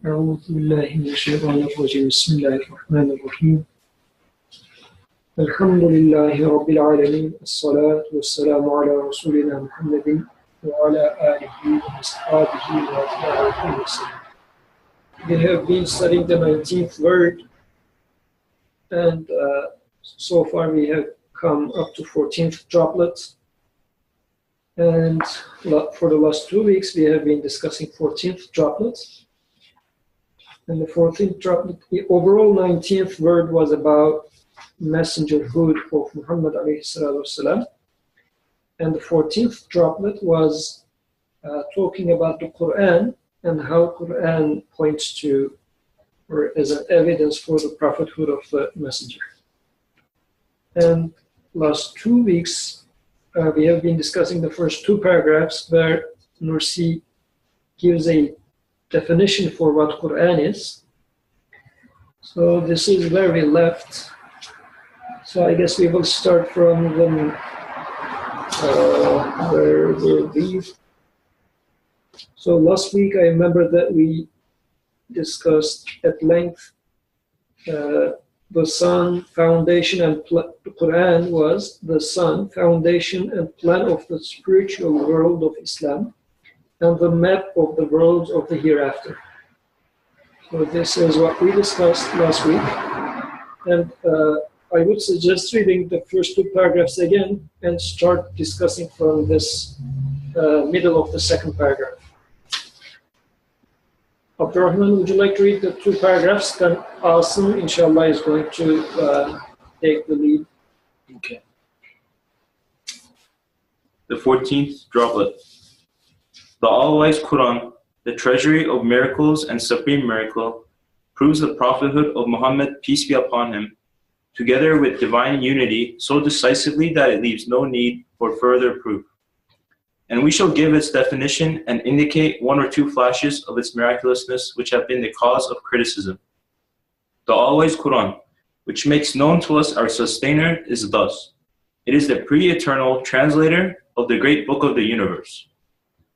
أعوذ بالله من الشيطان الرجيم بسم الله الرحمن الرحيم الحمد لله رب العالمين الصلاة والسلام على رسولنا محمد وعلى آله وأصحابه وأتباعه وسلم. We have been studying the 19th word, and so far we have come up to 14th droplet, and for the last 2 weeks we have been discussing 14th droplet. And the 14th droplet, the overall 19th word was about messengerhood of Muhammad alayhi salatu wasalam. And the 14th droplet was talking about the Quran and how Quran points to, or as an evidence for the prophethood of the messenger. And last 2 weeks, we have been discussing the first 2 paragraphs where Nursi gives a definition for what Quran is. So this is where we left. So I guess we will start from where we'll leave. So last week I remember that we discussed at length the sun, foundation, and the Quran was the sun, foundation, and plan of the spiritual world of Islam, and the map of the worlds of the hereafter. So this is what we discussed last week. And I would suggest reading the first 2 paragraphs again and start discussing from this middle of the second paragraph. Abdurrahman, would you like to read the 2 paragraphs? Then Asim, inshallah, is going to take the lead. Okay. The 14th droplet. The all-wise Quran, the treasury of miracles and supreme miracle, proves the prophethood of Muhammad, peace be upon him, together with divine unity so decisively that it leaves no need for further proof. And we shall give its definition and indicate 1 or 2 flashes of its miraculousness which have been the cause of criticism. The all-wise Quran, which makes known to us our sustainer, is thus. It is the pre-eternal translator of the great book of the universe,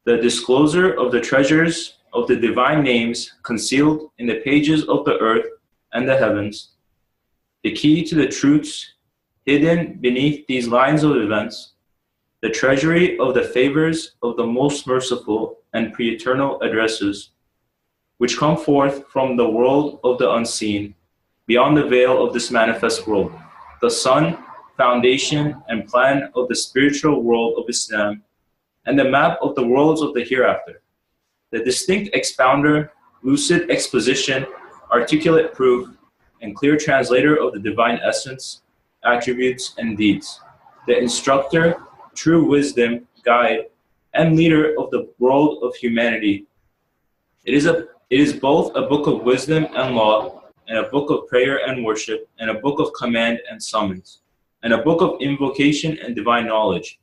the discloser of the treasures of the divine names concealed in the pages of the earth and the heavens, the key to the truths hidden beneath these lines of events, the treasury of the favors of the most merciful and pre-eternal addresses, which come forth from the world of the unseen, beyond the veil of this manifest world, the sun, foundation, and plan of the spiritual world of Islam, and the map of the worlds of the hereafter, the distinct expounder, lucid exposition, articulate proof, and clear translator of the divine essence, attributes, and deeds, the instructor, true wisdom, guide, and leader of the world of humanity. It is both a book of wisdom and law, and a book of prayer and worship, and a book of command and summons, and a book of invocation and divine knowledge.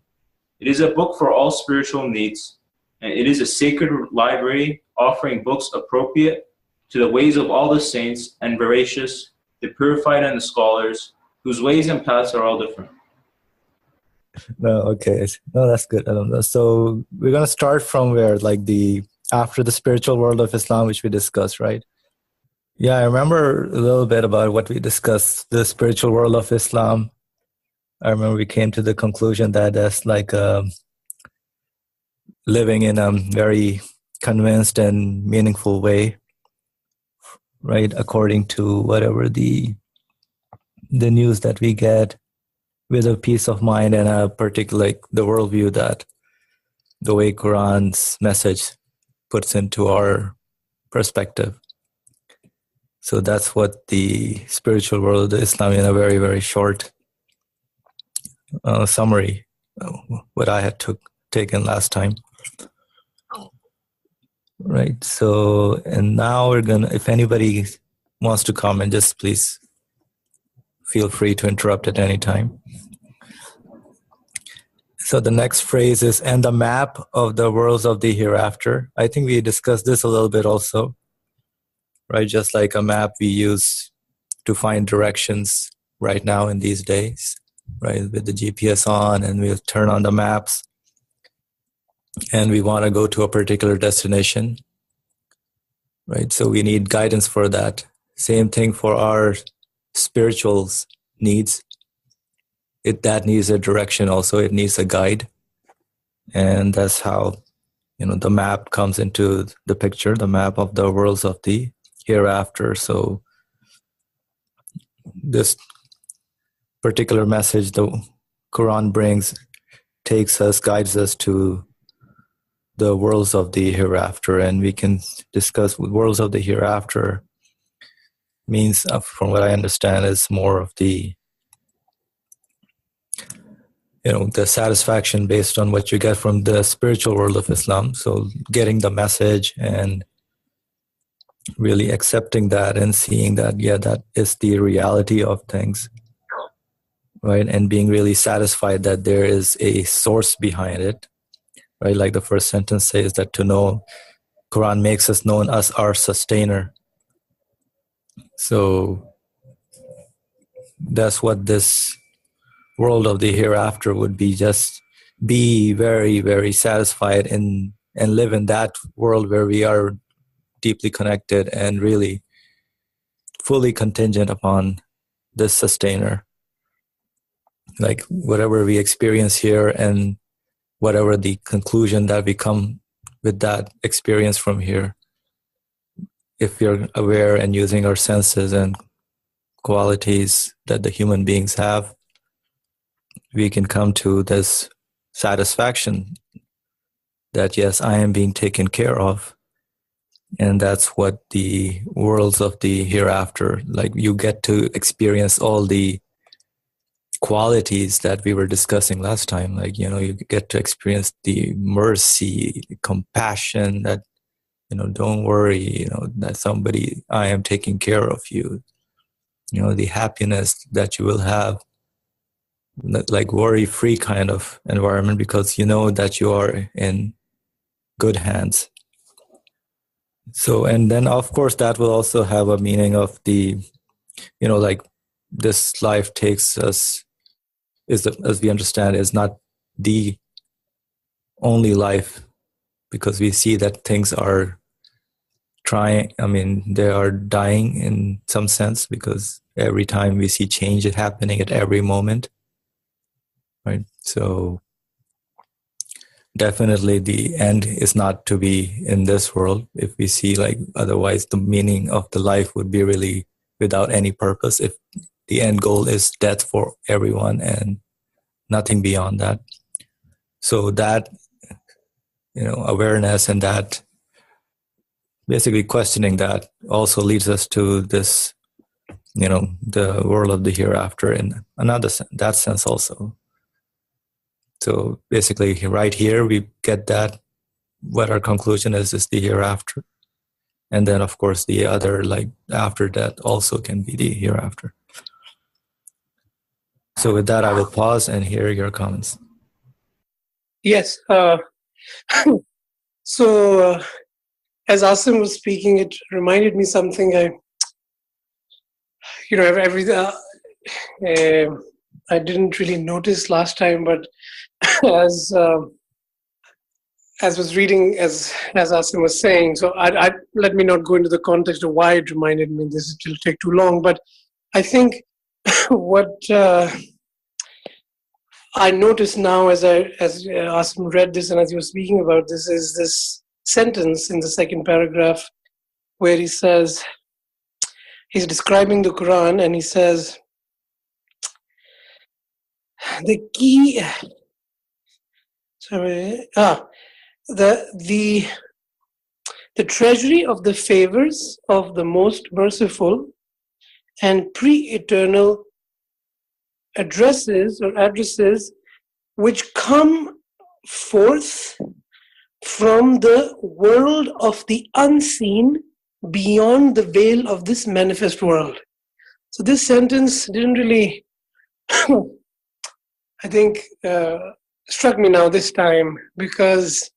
It is a book for all spiritual needs, and it is a sacred library offering books appropriate to the ways of all the saints and veracious, the purified and the scholars, whose ways and paths are all different. No, okay. No, that's good. So we're going to start from where, like after the spiritual world of Islam, which we discussed, right? Yeah, I remember a little bit about what we discussed, the spiritual world of Islam. I remember we came to the conclusion that that's like living in a very convinced and meaningful way, right? According to whatever the news that we get, with a peace of mind and a particular, like the worldview that the way Quran's message puts into our perspective. So that's what the spiritual world of Islam, in a very, very short summary, what I had taken last time. Right. So, and now we're going to, if anybody wants to comment, just please feel free to interrupt at any time. So the next phrase is, and the map of the worlds of the hereafter. I think we discussed this a little bit also, right? Just like a map we use to find directions right now in these days, right? With the GPS on, and we'll turn on the maps and we want to go to a particular destination, right? So we need guidance for that. Same thing for our spiritual needs. That needs a direction also. It needs a guide. And that's how, the map comes into the picture, the map of the worlds of the hereafter. So this particular message the Quran brings guides us to the worlds of the hereafter. And we can discuss with worlds of the hereafter means, from what I understand, is more of the the satisfaction based on what you get from the spiritual world of Islam. So getting the message and really accepting that and seeing that, that is the reality of things, right? And being really satisfied that there is a source behind it, right? Like the first sentence says that to know, Quran makes us known as our sustainer. So that's what this world of the hereafter would be, just be very, very satisfied and live in that world where we are deeply connected and really fully contingent upon this sustainer. Like whatever we experience here and whatever the conclusion that we come with that experience from here, if we're aware and using our senses and qualities that the human beings have, we can come to this satisfaction that, yes, I am being taken care of. And that's what the worlds of the hereafter, like you get to experience all the qualities that we were discussing last time. Like, you get to experience the mercy, the compassion that, don't worry, that I am taking care of you. The happiness that you will have, like worry-free kind of environment, because you know that you are in good hands. So, and then of course that will also have a meaning of the, like this life takes us, as we understand, is not the only life, because we see that things are they are dying in some sense, because every time we see change is happening at every moment, right? So definitely the end is not to be in this world. If we see, like, otherwise the meaning of the life would be really without any purpose, if the end goal is death for everyone and nothing beyond that. So that, awareness and that basically questioning that also leads us to this, the world of the hereafter in that sense also. So basically right here we get that what our conclusion is the hereafter. And then of course the other, like after that, also can be the hereafter. So with that, I will pause and hear your comments. Yes. So as Asim was speaking, it reminded me something. I didn't really notice last time, but as was reading, as Asim was saying, so I let me not go into the context of why it reminded me. This will take too long, but I think what I noticed now as Asim read this and as you were speaking about this is this sentence in the second paragraph where he says, he's describing the Quran and he says, the key, the treasury of the favors of the most merciful and pre-eternal addresses which come forth from the world of the unseen beyond the veil of this manifest world. So this sentence didn't really, I think, struck me now this time, because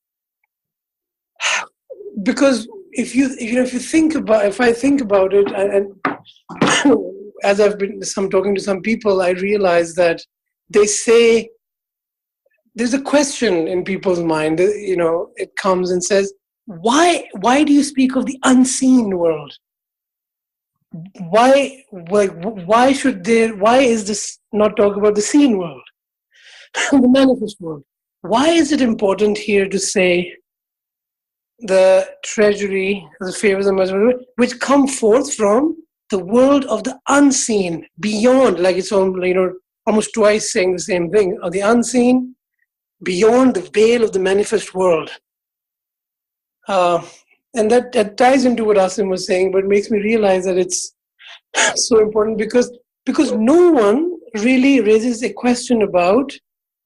if I think about it, and as I've been talking to some people, I realize that they say there's a question in people's mind. It comes and says, why do you speak of the unseen world? Why is this not talk about the seen world, the manifest world? Why is it important here to say the treasury, the favors and mercy, which come forth from the world of the unseen, beyond, like it's almost twice saying the same thing, of the unseen, beyond the veil of the manifest world. And that ties into what Asim was saying, but makes me realize that it's so important because no one really raises a question about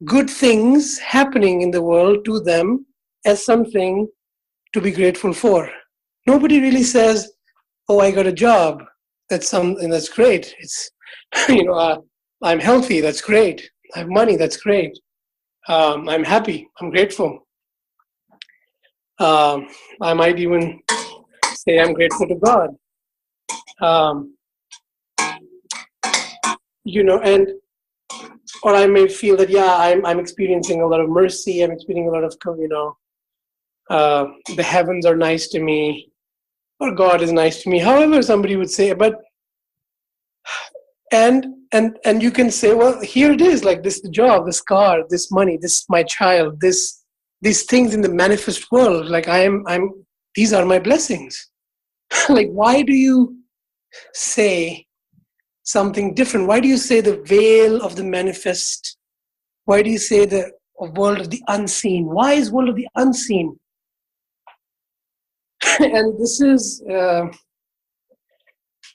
good things happening in the world to them as something to be grateful for. Nobody really says, "Oh, I got a job. That's something that's great. It's I'm healthy. That's great. I have money. That's great. I'm happy. I'm grateful." I might even say I'm grateful to God. Or I may feel that, I'm experiencing a lot of mercy. I'm experiencing a lot of, the heavens are nice to me, or God is nice to me. However, somebody would say, and you can say, well, here it is, like this job, this car, this money, this my child, these things in the manifest world, like these are my blessings. Like, why do you say something different? Why do you say the veil of the manifest? Why do you say the world of the unseen? Why is world of the unseen? And this is,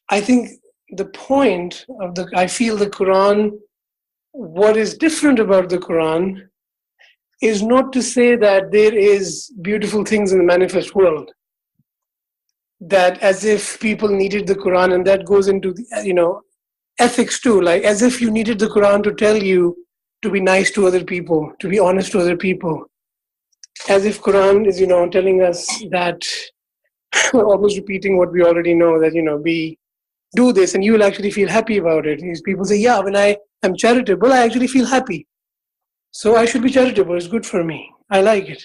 I think, the point of I feel the Quran, what is different about the Quran is not to say that there is beautiful things in the manifest world, that as if people needed the Quran, and that goes into the, ethics too, like as if you needed the Quran to tell you to be nice to other people, to be honest to other people, as if Quran is, telling us that, almost repeating what we already know, that, do this and you will actually feel happy about it. These people say, yeah, when I am charitable, I actually feel happy. So I should be charitable. It's good for me. I like it.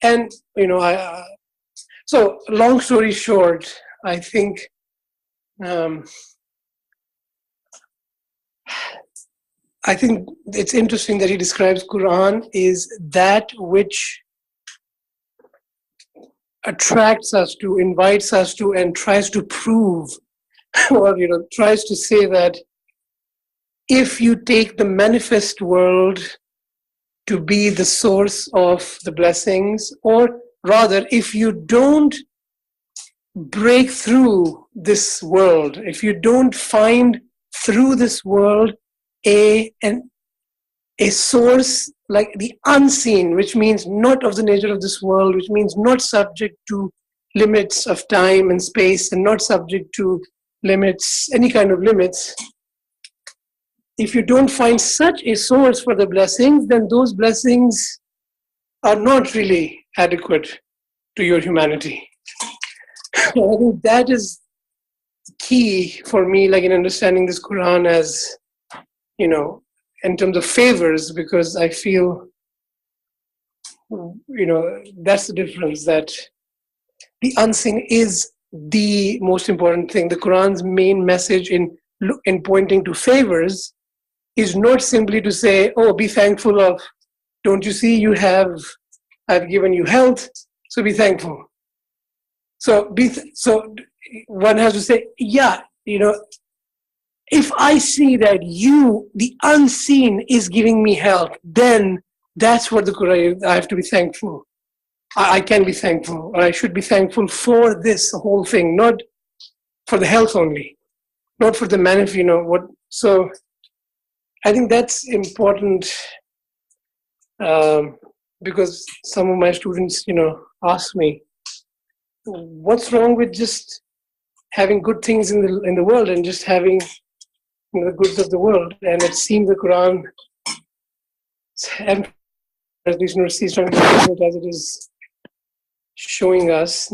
And, so long story short, I think it's interesting that he describes Quran is that which attracts us to, invites us to, and tries to prove, or tries to say that if you take the manifest world to be the source of the blessings, or rather, if you don't break through this world, if you don't find through this world a source like the unseen, which means not of the nature of this world, which means not subject to limits of time and space, and not subject to limits, any kind of limits. If you don't find such a source for the blessings, then those blessings are not really adequate to your humanity. I think that is key for me, like in understanding this Quran as, in terms of favors, because I feel, that's the difference, that the unseen is the most important thing. The Quran's main message in pointing to favors is not simply to say, oh, be thankful of, don't you see I've given you health, so be thankful. So one has to say, if I see that the unseen, is giving me health, then that's what the Quran, I have to be thankful. I can be thankful, or I should be thankful for this whole thing, not for the health only, not for the what. So I think that's important, because some of my students, ask me, what's wrong with just having good things in the world and just having the goods of the world? And it seems the Quran, and as these universities trying to do as it is showing us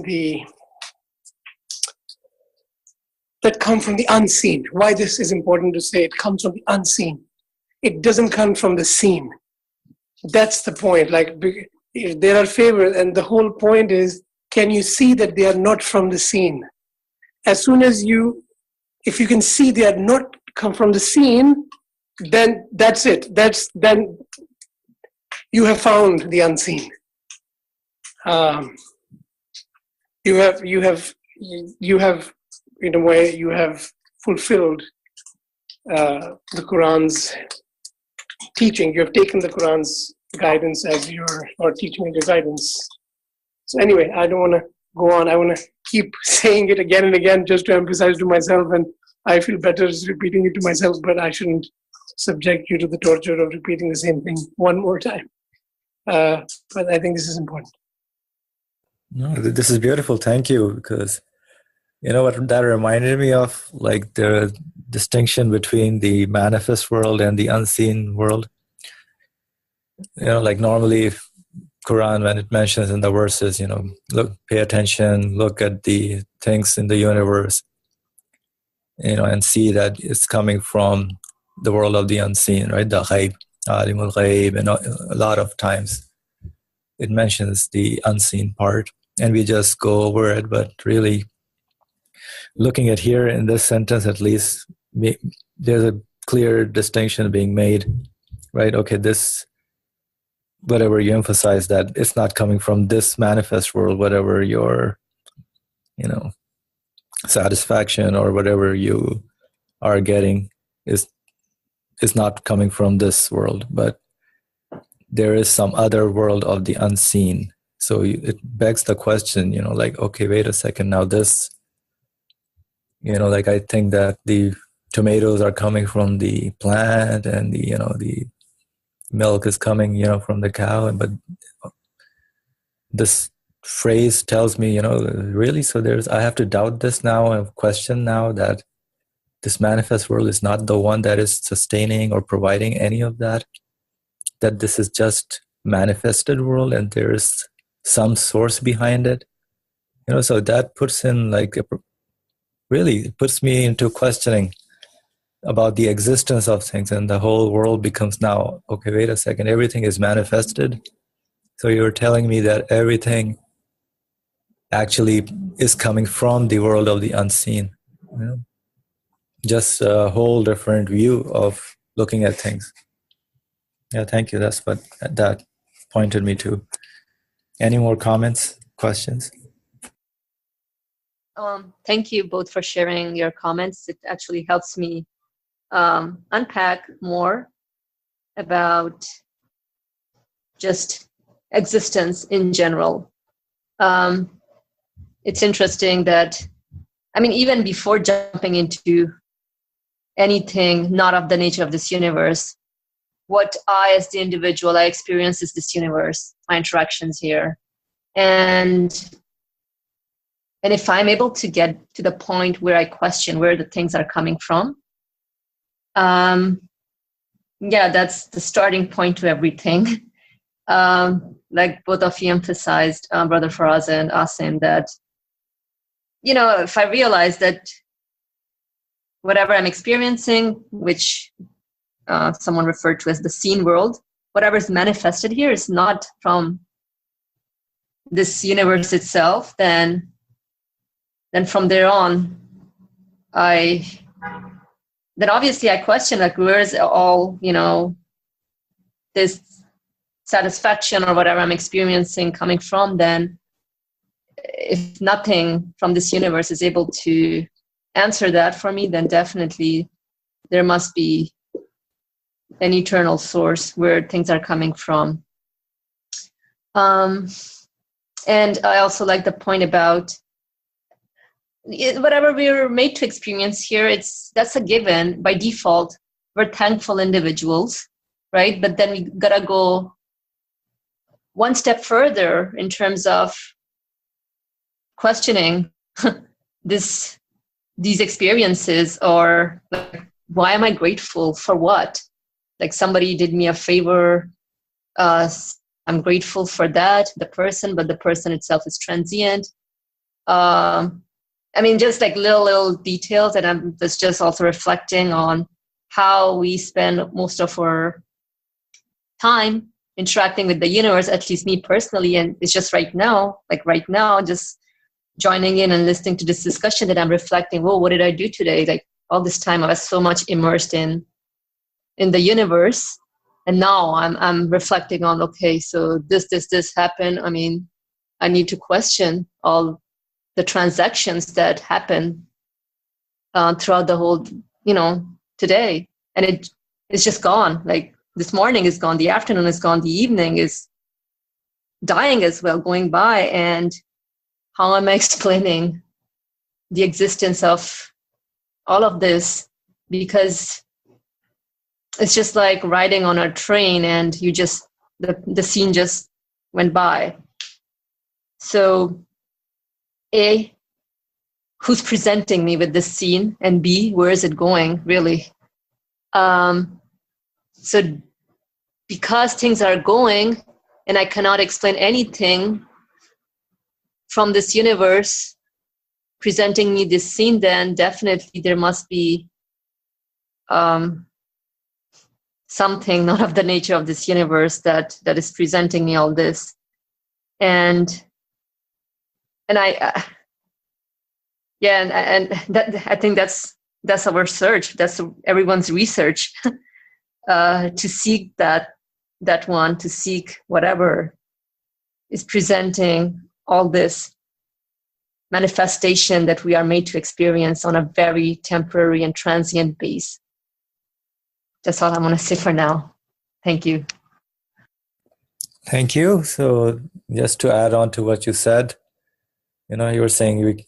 that come from the unseen. Why this is important to say, it comes from the unseen. It doesn't come from the seen. That's the point. Like, there are favors, and the whole point is, can you see that they are not from the scene? As soon as if you can see they are not come from the scene, then that's it. Then you have found the unseen. You have, in a way, you have fulfilled the Quran's teaching. You have taken the Quran's guidance as or teaching as your guidance. So anyway, I don't want to go on. I want to keep saying it again and again just to emphasize to myself, and I feel better repeating it to myself, but I shouldn't subject you to the torture of repeating the same thing one more time. But I think this is important. No, this is beautiful. Thank you. Because you know what that reminded me of, like the distinction between the manifest world and the unseen world. You know, like normally Quran, when it mentions in the verses, you know, look, pay attention, look at the things in the universe, you know, and see that it's coming from the world of the unseen, right? The ghaib, alimul ghaib, and a lot of times it mentions the unseen part, and we just go over it. But really, looking at here in this sentence, at least, there's a clear distinction being made, right? Okay, this, whatever you emphasize, that it's not coming from this manifest world, whatever your, you know, satisfaction or whatever you are getting is not coming from this world, but there is some other world of the unseen. So it begs the question, you know, like, okay, wait a second, now this, you know, like I think that the tomatoes are coming from the plant, and the, you know, the milk is coming, you know, from the cow, but this phrase tells me, you know, really, so I have to doubt this now and question now that this manifest world is not the one that is sustaining or providing any of that, that this is just manifested world and there is some source behind it, you know. So that puts in like really, it puts me into questioning about the existence of things, and the whole world becomes now, okay, wait a second, everything is manifested. So you're telling me that everything actually is coming from the world of the unseen, you know? Just a whole different view of looking at things. Yeah, thank you. That's what that pointed me to. Any more comments, questions? Thank you both for sharing your comments. It actually helps me unpack more about just existence in general. It's interesting that, I mean, even before jumping into anything not of the nature of this universe, what I, as the individual, I experience is this universe, my interactions here. And if I'm able to get to the point where I question where the things are coming from, yeah, that's the starting point to everything. Like both of you emphasized, Brother Faraz and Asim, that, you know, if I realize that whatever I'm experiencing, which someone referred to as the seen world, whatever is manifested here is not from this universe itself, then from there on, then obviously I question, like, where is all, you know, this satisfaction or whatever I'm experiencing coming from? Then if nothing from this universe is able to answer that for me, then definitely there must be an eternal source where things are coming from. And I also like the point about whatever we're made to experience here, that's a given. By default, we're thankful individuals, right? But then we gotta go one step further in terms of questioning these experiences, or like, why am I grateful for what? Like, somebody did me a favor, I'm grateful for that, the person, but the person itself is transient. I mean, just like little details, and I was just also reflecting on how we spend most of our time interacting with the universe, at least me personally, and it's just right now, just joining in and listening to this discussion that I'm reflecting, whoa, what did I do today? Like all this time I was so much immersed in the universe. And now I'm reflecting on, okay, so this happened. I mean, I need to question all the transactions that happen throughout the whole, today. And it's just gone. Like this morning is gone, the afternoon is gone, the evening is dying as well, going by. And how am I explaining the existence of all of this? Because it's just like riding on a train and the scene just went by. So A, who's presenting me with this scene? And B, where is it going, really? So because things are going and I cannot explain anything from this universe presenting me this scene, then definitely there must be something not of the nature of this universe that is presenting me all this. And I that I think that's our search. That's everyone's research to seek that one, to seek whatever is presenting all this manifestation that we are made to experience on a very temporary and transient base. That's all I want to say for now. Thank you. Thank you. So just to add on to what you said, you were saying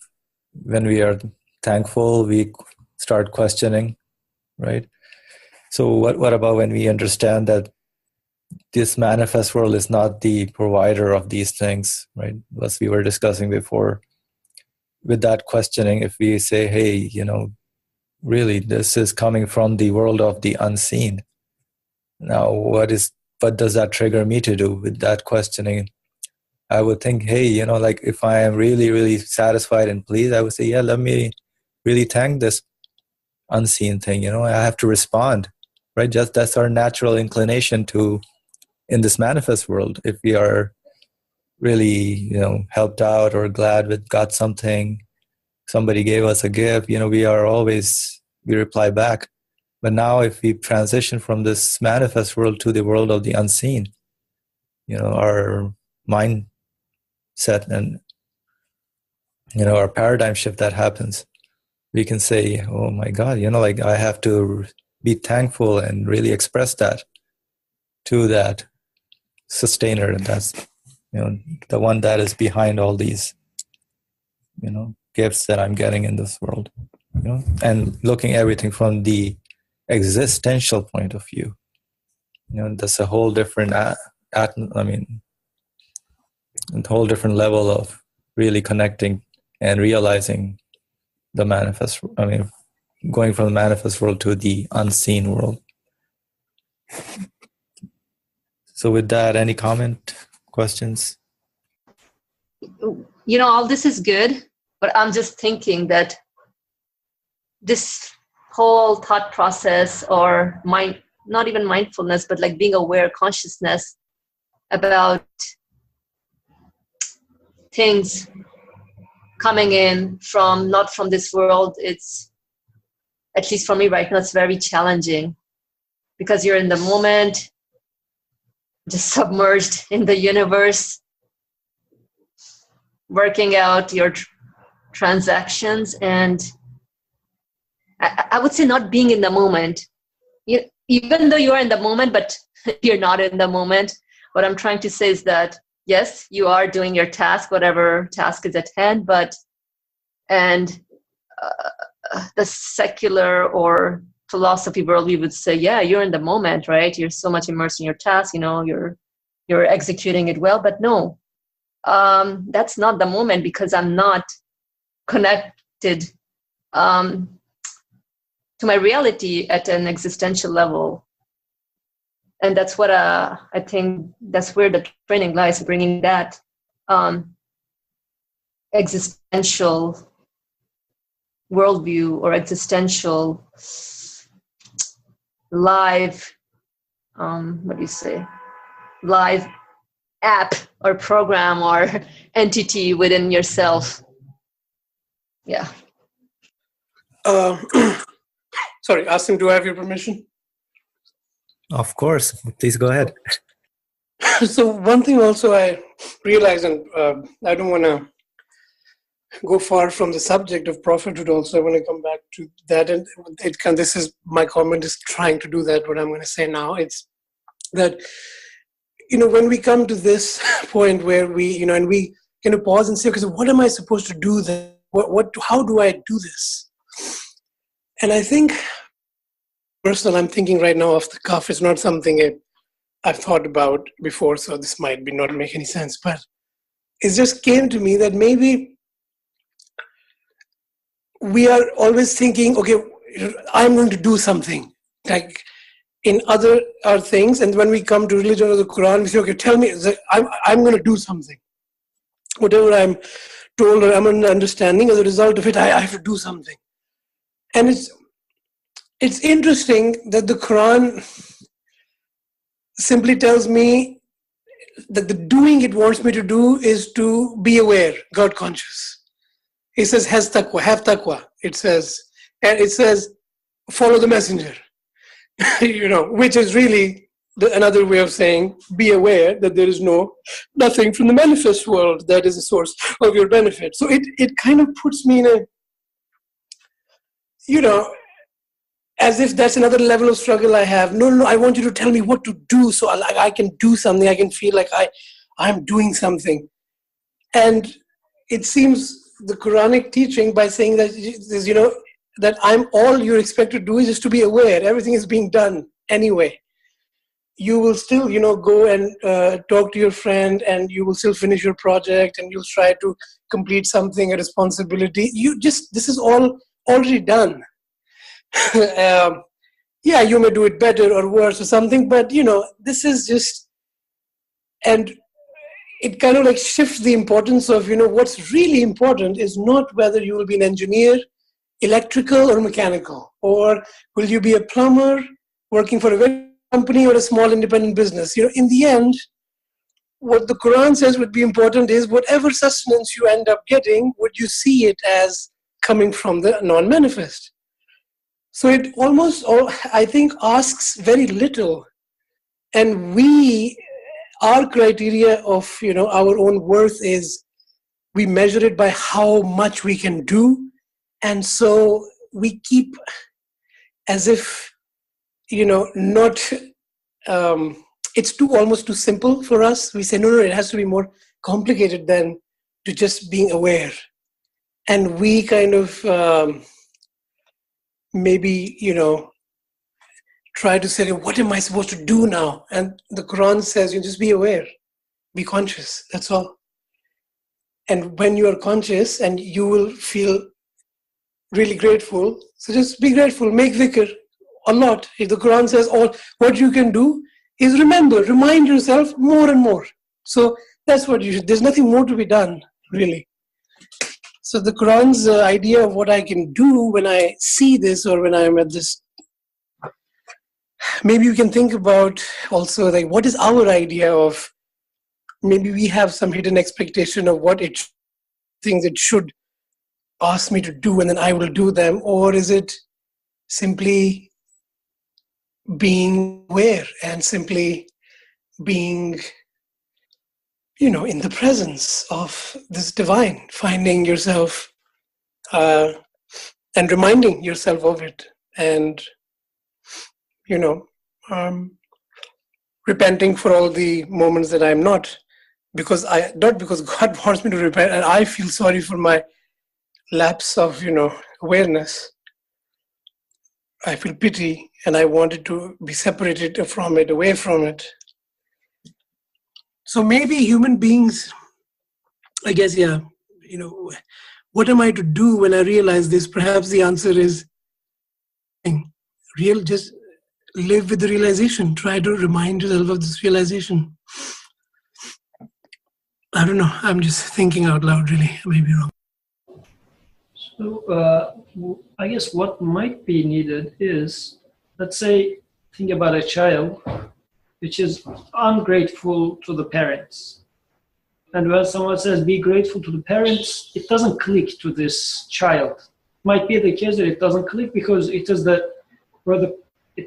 when we are thankful, we start questioning, right? So what about when we understand that this manifest world is not the provider of these things, right? As we were discussing before, with that questioning, if we say, hey, really, this is coming from the world of the unseen. Now, what does that trigger me to do with that questioning? I would think, hey, like if I am really, really satisfied and pleased, I would say, yeah, let me really thank this unseen thing. I have to respond, right? Just that's our natural inclination in this manifest world. If we are really, helped out or glad got something, somebody gave us a gift, we reply back. But now if we transition from this manifest world to the world of the unseen, our mindset and, our paradigm shift that happens, we can say, oh my God, like I have to be thankful and really express that to that sustainer. And that's, the one that is behind all these, gifts that I'm getting in this world, and looking at everything from the existential point of view. That's a whole different, a whole different level of really connecting and realizing the manifest. Going from the manifest world to the unseen world. So with that, any comment, questions? All this is good, but I'm just thinking that this whole thought process, or not even mindfulness, but like being aware, consciousness about things coming in not from this world, it's, at least for me right now, it's very challenging because you're in the moment, just submerged in the universe, working out your transactions, and I would say not being in the moment. Even though you are in the moment, but you're not in the moment. What I'm trying to say is that, yes, you are doing your task, whatever task is at hand, and the secular or philosophy world, we would say, yeah, you're in the moment, right? You're so much immersed in your task, you're executing it well, but no, that's not the moment because I'm not connected to my reality at an existential level. And that's what I think that's where the training lies, bringing that existential worldview or existential live, live app or program or entity within yourself. Yeah. Sorry, Asim, do I have your permission? Of course. Please go ahead. So one thing also I realized, and I don't want to go far from the subject of prophethood also, I want to come back to that. And this is, my comment is trying to do that, what I'm going to say now. It's that, when we come to this point where we, and we pause and say, okay, so what am I supposed to do then? How do I do this? And I think, personal, I'm thinking right now off the cuff, it's not something I've thought about before, so this might not make any sense, but it just came to me that maybe we are always thinking, okay, I'm going to do something, like in other things, and when we come to religion or the Quran, we say, okay, tell me, I'm going to do something. Whatever I'm told or I'm understanding, as a result of it, I have to do something. And it's interesting that the Quran simply tells me that the doing it wants me to do is to be aware, God conscious. It says, have taqwa. It says, follow the messenger, which is really another way of saying, be aware that there is nothing from the manifest world that is a source of your benefit. So it kind of puts me in as if that's another level of struggle I have. No, I want you to tell me what to do so I can do something. I can feel like I'm doing something. And it seems the Quranic teaching, by saying that, that all you're expected to do is just to be aware. Everything is being done anyway. You will still, go and talk to your friend, and you will still finish your project, and you'll try to complete something, a responsibility. This is all already done. Yeah, you may do it better or worse or something, but this is just, and it kind of like shifts the importance of, what's really important is not whether you will be an engineer, electrical or mechanical, or will you be a plumber working for a big company or a small independent business. In the end, what the Quran says would be important is whatever sustenance you end up getting, would you see it as coming from the non-manifest? So it almost, I think, asks very little. And our criteria of, our own worth is, we measure it by how much we can do. And so we keep as if, not, it's almost too simple for us. We say, no, it has to be more complicated than to just being aware. And we kind of, maybe, try to say, what am I supposed to do now? And the Quran says, you just be aware, be conscious, that's all. And when you are conscious, and you will feel really grateful, so just be grateful, make dhikr a lot. If the Quran says what you can do is remind yourself more and more. So that's what you should, there's nothing more to be done, really. So the Quran's idea of what I can do when I see this, or when I'm at this, maybe you can think about also, like, what is our idea of, maybe we have some hidden expectation of what things it should ask me to do, and then I will do them. Or is it simply being aware and simply being, in the presence of this divine, finding yourself and reminding yourself of it, and repenting for all the moments that I'm not because God wants me to repent, and I feel sorry for my lapse of awareness. I feel pity, and I wanted to be separated from it, away from it. So maybe human beings, I guess, what am I to do when I realize this? Perhaps the answer is just live with the realization. Try to remind yourself of this realization. I don't know. I'm just thinking out loud, really. I may be wrong. So I guess what might be needed is, let's say, think about a child which is ungrateful to the parents. And when someone says be grateful to the parents, it doesn't click to this child. It might be the case that it doesn't click because it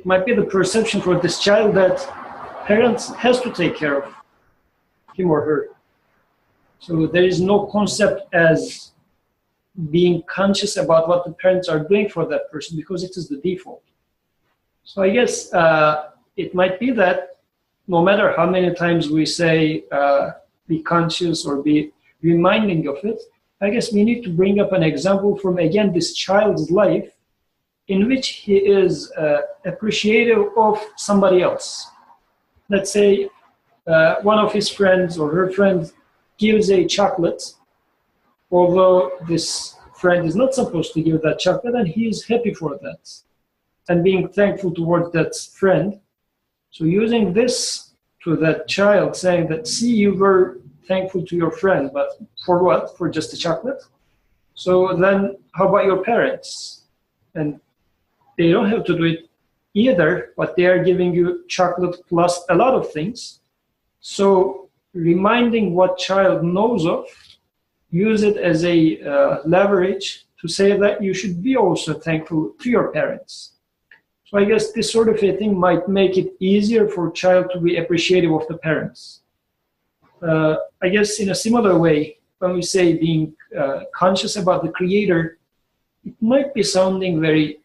might be the perception for this child that parents has to take care of him or her. So there is no concept as being conscious about what the parents are doing for that person because it is the default. So I guess it might be that no matter how many times we say be conscious or be reminding of it, I guess we need to bring up an example from, again, this child's life in which he is appreciative of somebody else. Let's say one of his friends or her friends gives a chocolate, although this friend is not supposed to give that chocolate, and he is happy for that and being thankful towards that friend. So using this to that child, saying that, see, you were thankful to your friend, but for what? For just a chocolate? So then how about your parents? And they don't have to do it either, but they are giving you chocolate plus a lot of things. So reminding what child knows of, use it as a leverage to say that you should be also thankful to your parents. So I guess this sort of a thing might make it easier for a child to be appreciative of the parents. I guess in a similar way, when we say being conscious about the Creator, it might be sounding very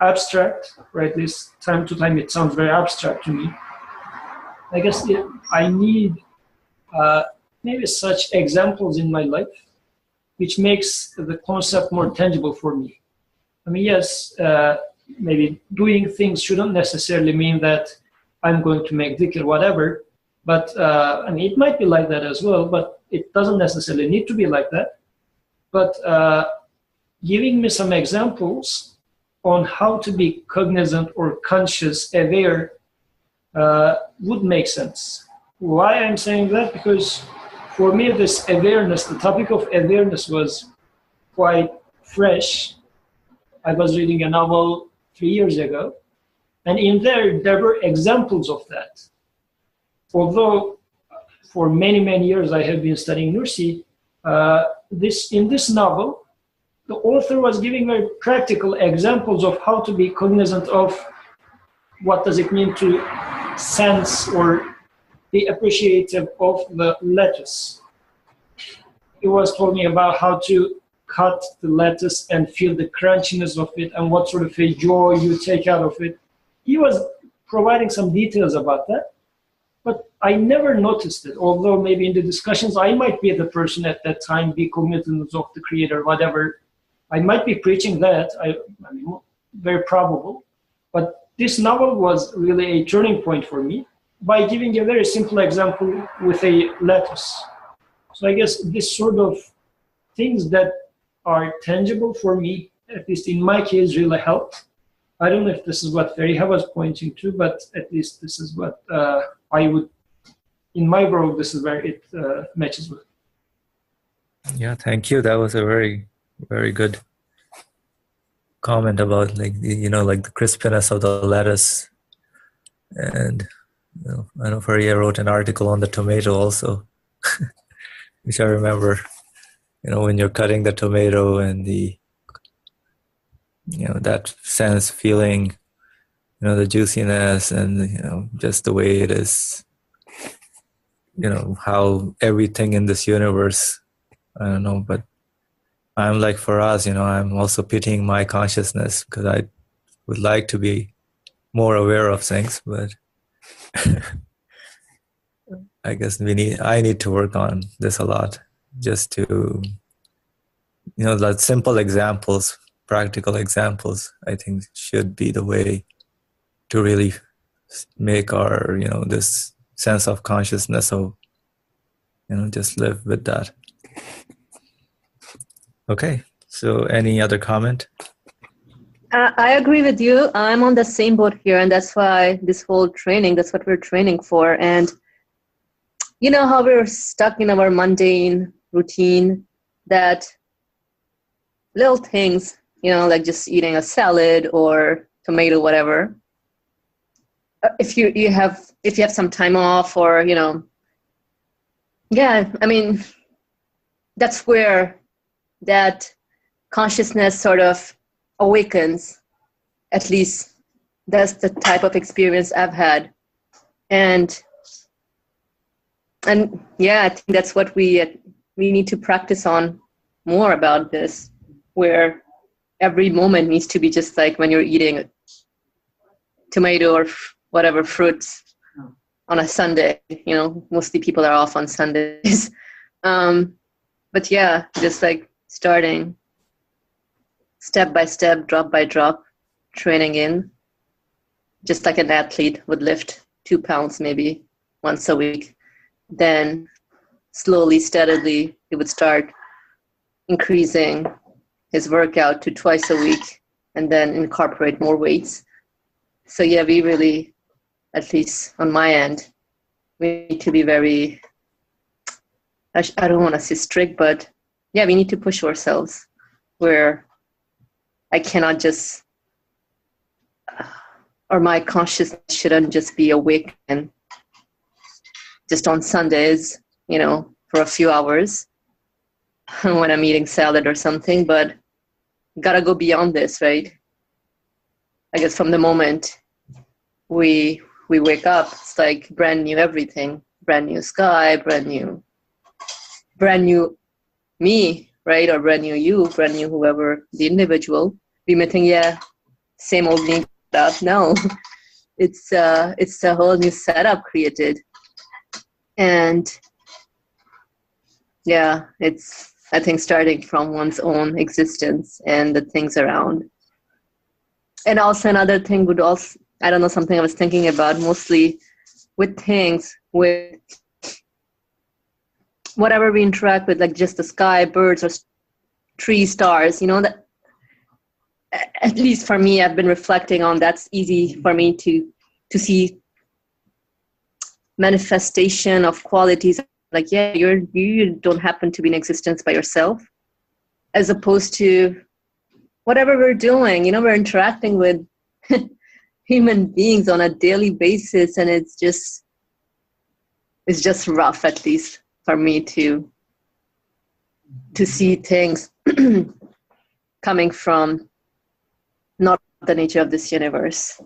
abstract, right? This time to time it sounds very abstract to me. I guess I need maybe such examples in my life, which makes the concept more tangible for me. I mean, yes, maybe doing things shouldn't necessarily mean that I'm going to make dhikr, whatever, but I mean, it might be like that as well, but it doesn't necessarily need to be like that. But giving me some examples on how to be cognizant or conscious, aware, would make sense. Why I'm saying that? Because for me, this awareness, the topic of awareness was quite fresh. I was reading a novel 3 years ago, and in there were examples of that. Although for many, many years I have been studying Nursi, in this novel, the author was giving very practical examples of how to be cognizant of what does it mean to sense or be appreciative of the lettuce. He was talking about how to cut the lettuce and feel the crunchiness of it and what sort of a joy you take out of it. He was providing some details about that, but I never noticed it, although maybe in the discussions I might be the person at that time, be cognizant of the Creator, whatever. I might be preaching that, I mean, very probable, but this novel was really a turning point for me by giving a very simple example with a lettuce. So I guess this sort of things that are tangible for me, at least in my case, really helped. I don't know if this is what Feriha was pointing to, but at least this is what I would, in my world, this is where it matches with. Yeah, thank you. That was a very, very good comment about like the crispiness of the lettuce. And I know Faria wrote an article on the tomato also, which I remember. When you're cutting the tomato and the that sense, feeling, the juiciness and just the way it is, how everything in this universe, I don't know, but I'm like, for us, I'm also pitying my consciousness because I would like to be more aware of things, but I guess I need to work on this a lot, just to, like simple examples, practical examples, I think should be the way to really make our, this sense of consciousness of, just live with that. Okay, so any other comment? I agree with you. I'm on the same boat here, and that's why this whole training, that's what we're training for. And you know how we're stuck in our mundane routine, that little things, like just eating a salad or tomato, whatever. if you have some time off, or yeah, I mean, that's where that consciousness sort of awakens. At least that's the type of experience I've had. And yeah, I think that's what we need to practice on more about this, where every moment needs to be just like when you're eating a tomato or whatever fruits on a Sunday. Mostly people are off on Sundays. But yeah, just like starting step by step, drop by drop, training in, just like an athlete would lift 2 pounds maybe once a week. Then slowly, steadily, he would start increasing his workout to twice a week and then incorporate more weights. So yeah, we really, at least on my end, we need to be very, I don't want to say strict, but yeah, we need to push ourselves, where I cannot just, or my consciousness shouldn't just be awake and just on Sundays, for a few hours when I'm eating salad or something, but gotta go beyond this, right? I guess from the moment we wake up, it's like brand new everything, brand new sky, brand new me, right? Or brand new you, brand new whoever the individual. We may think, yeah, same old me stuff. No, it's a whole new setup created. And yeah, it's, I think, starting from one's own existence and the things around. And also another thing would also, I don't know, something I was thinking about mostly with things, with whatever we interact with, like just the sky, birds, or trees, stars, that, at least for me, I've been reflecting on, that's easy for me to see manifestation of qualities, like, yeah, you don't happen to be in existence by yourself, as opposed to whatever we're doing, we're interacting with human beings on a daily basis, and it's just rough, at least for me, to see things coming from not the nature of this universe.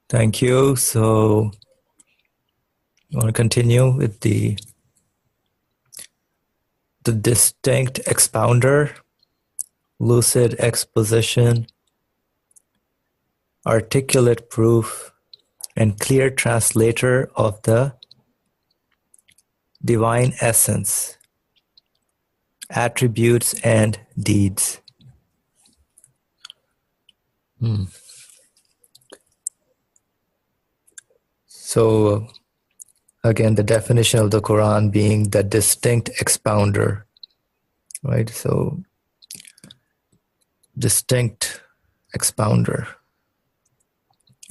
Thank you. So you want to continue with the distinct expounder, lucid exposition, articulate proof, and clear translator of the divine essence, attributes, and deeds. So again, the definition of the Quran being the distinct expounder, right? So distinct expounder,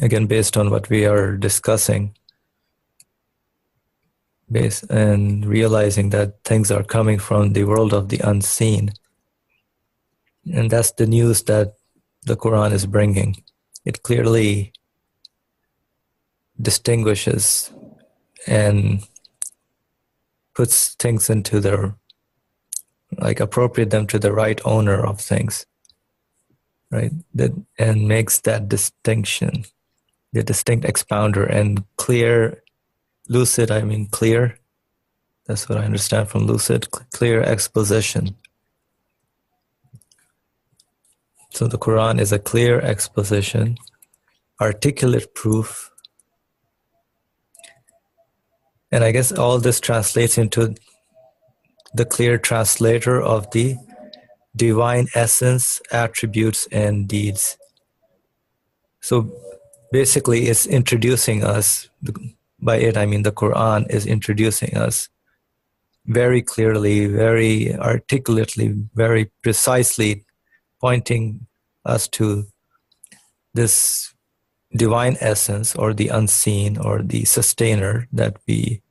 again, based on what we are discussing, and realizing that things are coming from the world of the unseen. And that's the news that the Quran is bringing. It clearly distinguishes and puts things into their, like, appropriate them to the right owner of things, right? And makes that distinction, the distinct expounder, and clear, lucid, I mean clear. That's what I understand from lucid, clear exposition. So the Quran is a clear exposition, articulate proof. And I guess all this translates into the clear translator of the divine essence, attributes, and deeds. So basically it's introducing us, by it I mean the Quran is introducing us very clearly, very articulately, very precisely, pointing us to this divine essence, or the unseen, or the sustainer, that we,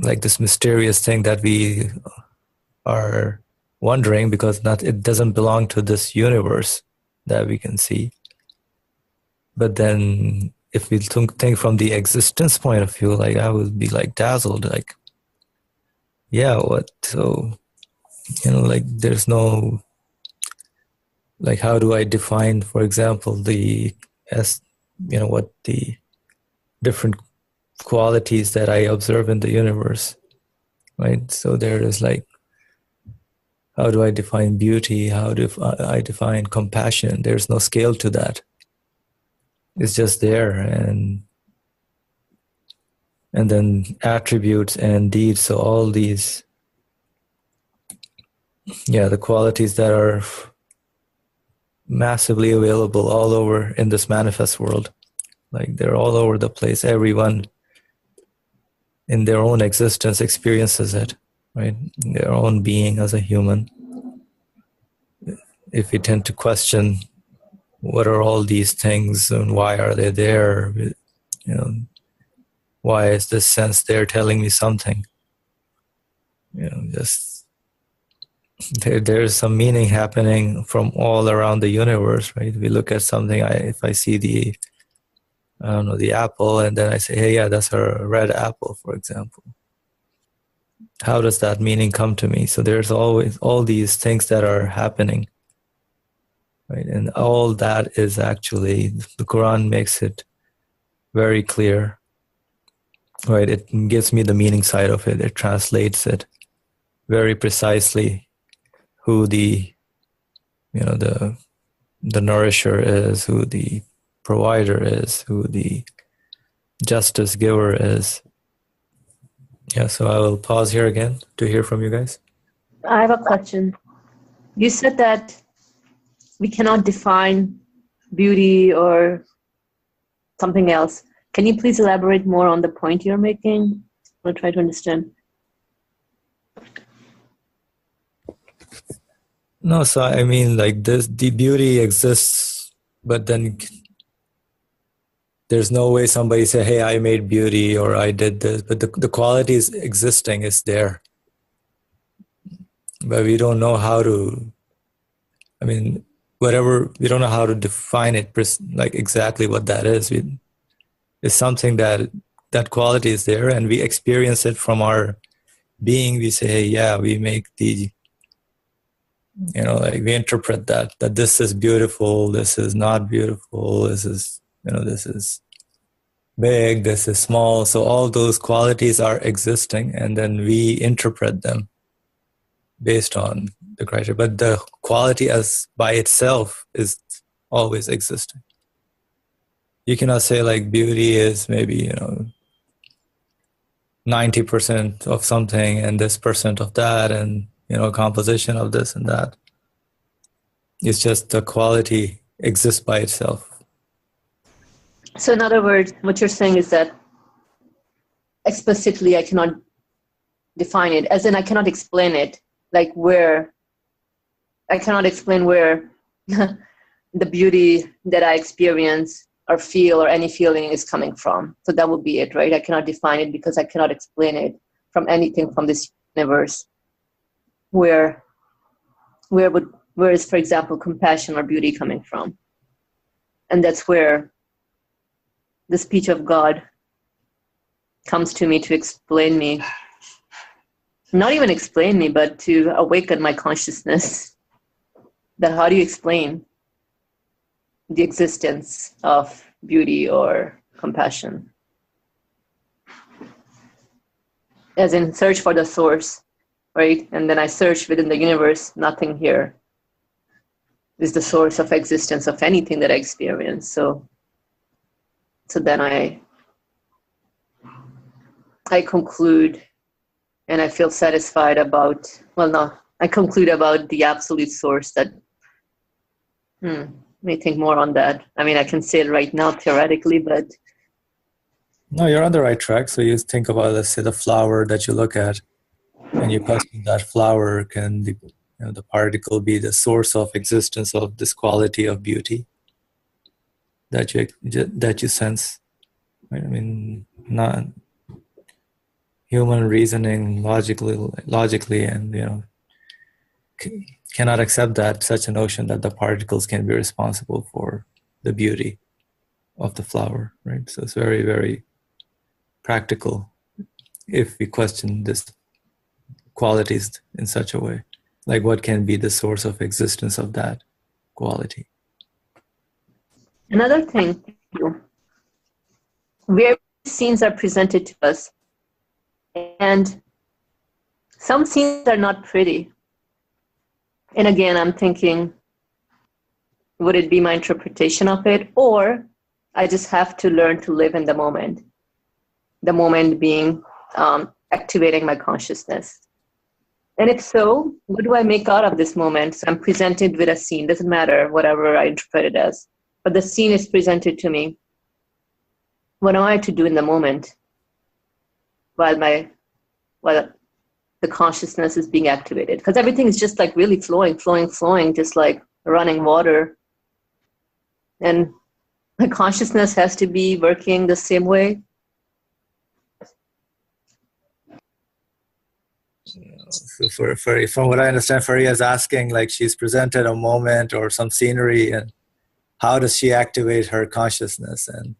like this mysterious thing that we are wondering, because it doesn't belong to this universe. that we can see. But then if we think from the existence point of view, like I would be like dazzled, like, yeah, what? So, like there's no, like, how do I define, for example, what the different qualities that I observe in the universe, right? So there is like, how do I define beauty? How do I define compassion? There's no scale to that. It's just there, and then attributes and deeds. So all these, the qualities that are massively available all over in this manifest world, like they're all over the place. Everyone in their own existence experiences it, right? In their own being as a human. If we tend to question what are all these things and why are they there, why is this sense there telling me something? Just there's some meaning happening from all around the universe, right? We look at something, if I see the apple, and then I say, hey, yeah, that's a red apple, for example. How does that meaning come to me? So there's always all these things that are happening, right? And all that is actually, the Quran makes it very clear, right? It gives me the meaning side of it. It translates it very precisely, who the nourisher is, who the provider is, who the justice giver is. Yeah, so I will pause here again to hear from you guys. I have a question. You said that we cannot define beauty or something else. Can you please elaborate more on the point you're making? I'll try to understand. No, so I mean, like this, the beauty exists, but then there's no way somebody say, hey, I made beauty or I did this, but the quality is existing, it's there. But we don't know how to, we don't know how to define it, like exactly what that is. It's something that quality is there, and we experience it from our being. We say, hey, yeah, we make the, like we interpret that this is beautiful, this is not beautiful, this is, this is big, this is small. So all those qualities are existing, and then we interpret them based on the criteria. But the quality as by itself is always existing. You cannot say like beauty is maybe, 90% of something and this percent of that, and, composition of this and that. It's just the quality exists by itself. So in other words, what you're saying is that explicitly I cannot define it, as in I cannot explain it, like I cannot explain where the beauty that I experience or feel or any feeling is coming from. So that would be it, right? I cannot define it because I cannot explain it from anything from this universe. Where is, for example, compassion or beauty coming from? And that's where the speech of God comes to me to explain me. Not even explain me, but to awaken my consciousness. That how do you explain the existence of beauty or compassion? As in search for the source, right? And then I search within the universe, nothing here is the source of existence of anything that I experience. So then I conclude and I feel satisfied about, I conclude about the absolute source that, let me think more on that. I can say it right now theoretically, but. No, you're on the right track. So you think about, let's say, the flower that you look at, and you question that flower, can the particle be the source of existence of this quality of beauty that you sense, right? Not human reasoning logically, and cannot accept that such a notion that the particles can be responsible for the beauty of the flower, right? So it's very, very practical if we question this qualities in such a way. Like, what can be the source of existence of that quality? Another thing, where scenes are presented to us, and some scenes are not pretty. And again, I'm thinking, would it be my interpretation of it, or I just have to learn to live in the moment? The moment being activating my consciousness. And if so, what do I make out of this moment? So I'm presented with a scene, doesn't matter, whatever I interpret it as, but the scene is presented to me. What am I to do in the moment while the consciousness is being activated? Because everything is just like really flowing, just like running water. And my consciousness has to be working the same way. So from what I understand, Faria is asking, like, she's presented a moment or some scenery, and how does she activate her consciousness? And,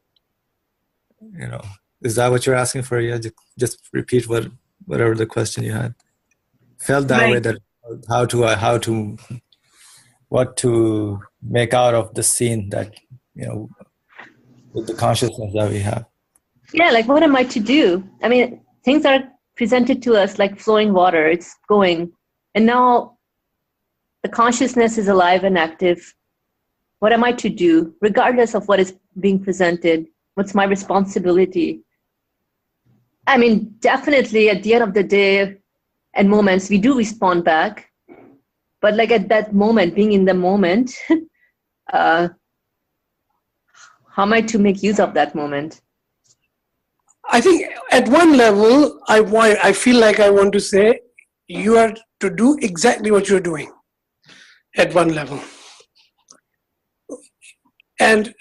you know, is that what you're asking, Faria? Just repeat whatever the question you had. Felt that way, that what to make out of the scene that, you know, with the consciousness that we have. Yeah, like, what am I to do? I mean, things are presented to us like flowing water. It's going. And now the consciousness is alive and active. What am I to do, regardless of what is being presented? What's my responsibility? I mean, definitely at the end of the day and moments, we do respond back. But like at that moment, being in the moment, how am I to make use of that moment? I think at one level, I feel like I want to say, you are to do exactly what you're doing at one level. And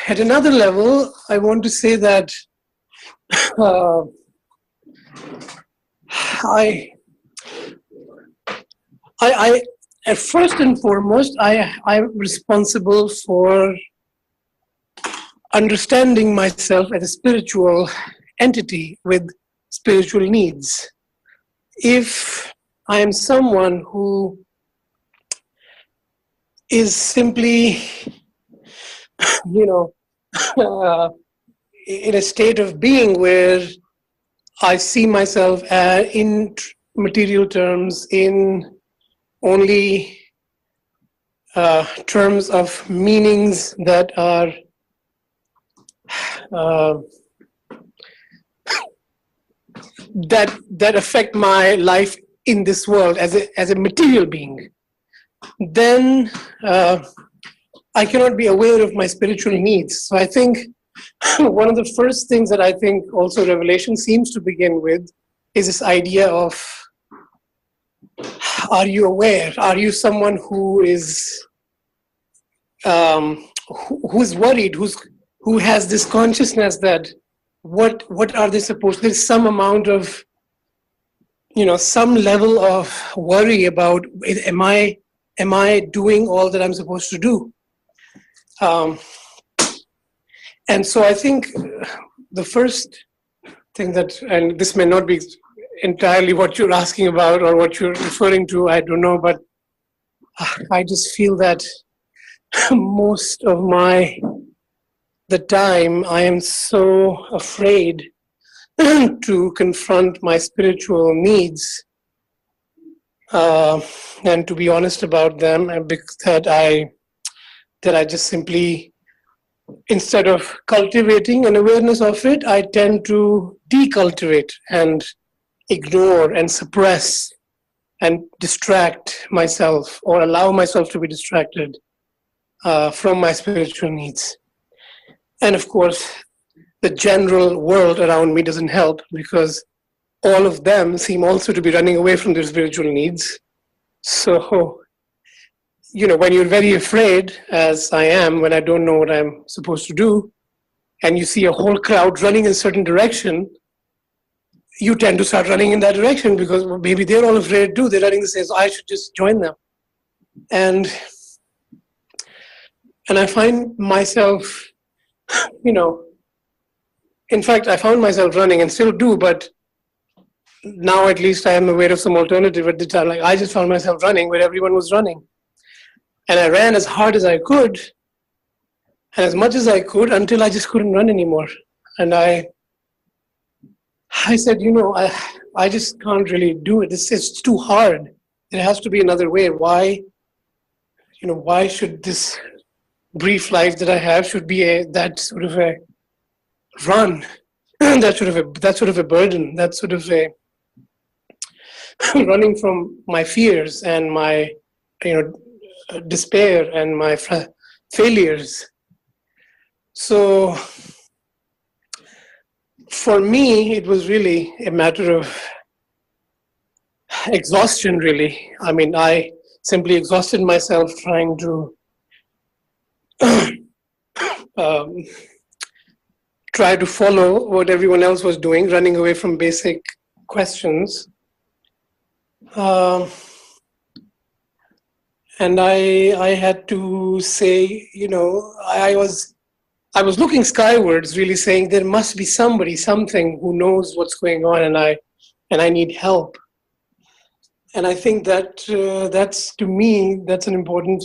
at another level, I want to say that first and foremost, I'm responsible for understanding myself as a spiritual entity with spiritual needs. If I am someone who is simply, in a state of being where I see myself in material terms, in only terms of meanings that are that affect my life in this world as a material being, then I cannot be aware of my spiritual needs. So I think one of the first things that I think also Revelation seems to begin with is this idea of, are you aware? Are you someone who is who's worried, who has this consciousness that what are they supposed to, there's some amount of, some level of worry about, am I doing all that I'm supposed to do? And so I think the first thing that, and this may not be entirely what you're asking about or what you're referring to, I don't know, but I just feel that most of the time I am so afraid to confront my spiritual needs and to be honest about them, that I just simply, instead of cultivating an awareness of it, I tend to decultivate and ignore and suppress and distract myself, or allow myself to be distracted from my spiritual needs. And of course, the general world around me doesn't help, because all of them seem also to be running away from their spiritual needs. So, when you're very afraid, as I am, when I don't know what I'm supposed to do, and you see a whole crowd running in a certain direction, you tend to start running in that direction because maybe they're all afraid too. They're running the same, so I should just join them. And I find myself, in fact, I found myself running and still do, but now at least I am aware of some alternative at the time. Like I just found myself running where everyone was running. And I ran as hard as I could and as much as I could until I just couldn't run anymore. And I said, I just can't really do it. It's too hard. There has to be another way. Why should this brief life that I have should be that sort of a run, that sort of a burden, that sort of a running from my fears and my despair and my failures. So for me, it was really a matter of exhaustion, really. I mean, I simply exhausted myself trying to try to follow what everyone else was doing, running away from basic questions. And I had to say, I was looking skywards, really saying there must be somebody, something who knows what's going on, and I need help. And I think that that's, to me, that's an important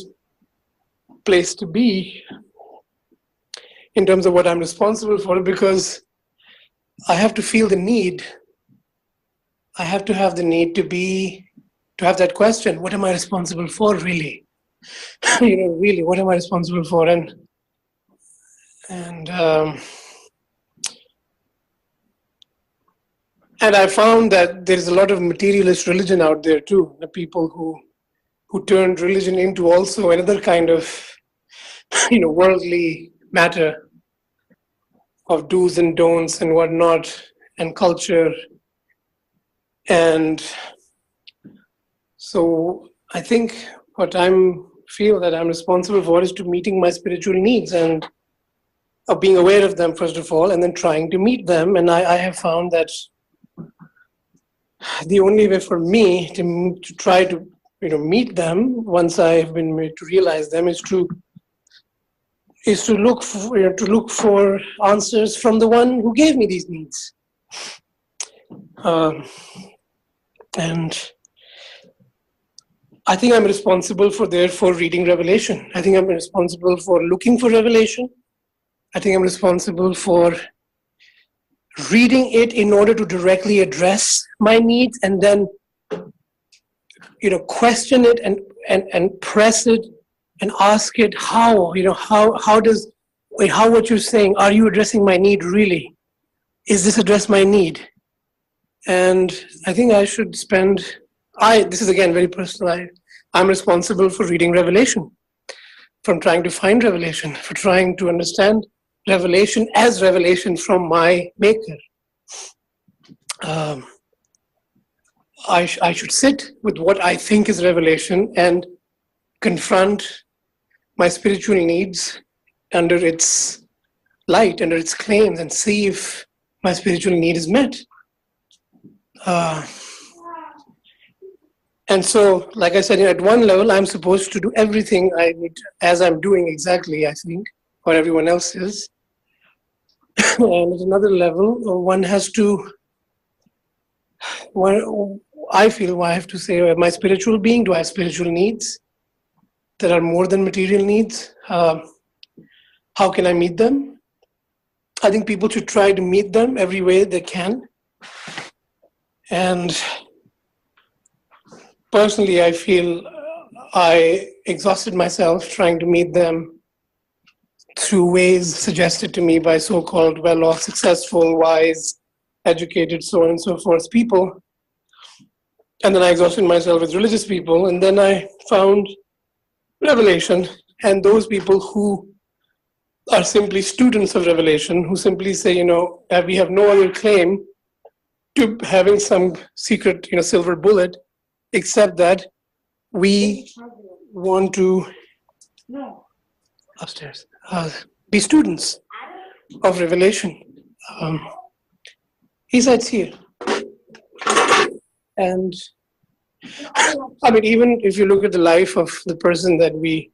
place to be in terms of what I'm responsible for, because I have to feel the need. I have to have the need to have that question, what am I responsible for, really? Really, what am I responsible for? And I found that there's a lot of materialist religion out there too, the people who turned religion into also another kind of, worldly matter of do's and don'ts and whatnot, and culture. And so I think what feel that I'm responsible for is to meeting my spiritual needs and of being aware of them, first of all, and then trying to meet them. And I have found that the only way for me to try to meet them once I've been made to realize them is to look for answers from the one who gave me these needs. And I think I'm responsible for reading Revelation. I think I'm responsible for looking for revelation. I think I'm responsible for reading it in order to directly address my needs, and then question it and press it and ask it how what you're saying, are you addressing my need really? Is this address my need? And I think I should this is again very personal, I'm responsible for reading Revelation, from trying to find revelation, for trying to understand revelation as revelation from my maker. I should sit with what I think is revelation and confront my spiritual needs under its light, under its claims, and see if my spiritual need is met. And so, like I said, at one level, I'm supposed to do everything I need, as I'm doing exactly, I think, or everyone else is. And at another level, one has to, I feel I have to say, am I a spiritual being? Do I have spiritual needs that are more than material needs? How can I meet them? I think people should try to meet them every way they can. And personally, I feel I exhausted myself trying to meet them through ways suggested to me by so-called well-off, successful, wise, educated, so on and so forth people. And then I exhausted myself with religious people, and then I found revelation, and those people who are simply students of revelation, who simply say, we have no other claim to having some secret, silver bullet, except that we want to upstairs be students of revelation. He said, here. And I mean, even if you look at the life of the person that we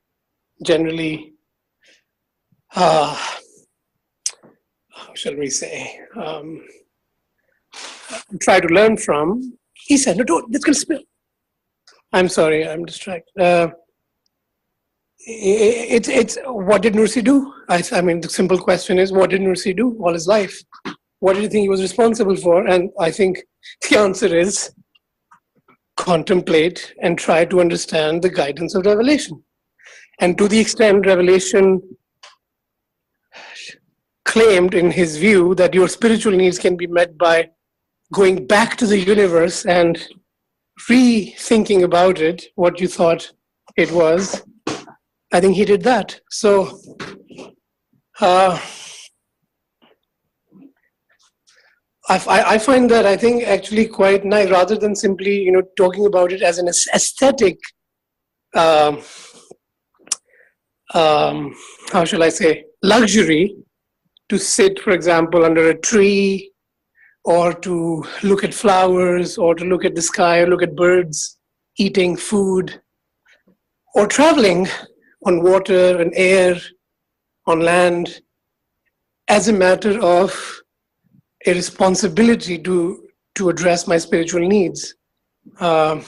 generally, how shall we say, try to learn from, he said, no, don't, it's going to spill. I'm sorry, I'm distracted. It's what did Nursi do? I mean, the simple question is, what did Nursi do all his life? What did you think he was responsible for? And I think the answer is contemplate and try to understand the guidance of revelation. And to the extent revelation claimed in his view that your spiritual needs can be met by going back to the universe and rethinking about it, what you thought it was, I think he did that. So I find that, I think, actually quite nice, rather than simply, talking about it as an aesthetic, how shall I say, luxury to sit, for example, under a tree, or to look at flowers, or to look at the sky, or look at birds eating food, or traveling on water and air, on land, as a matter of a responsibility to address my spiritual needs. So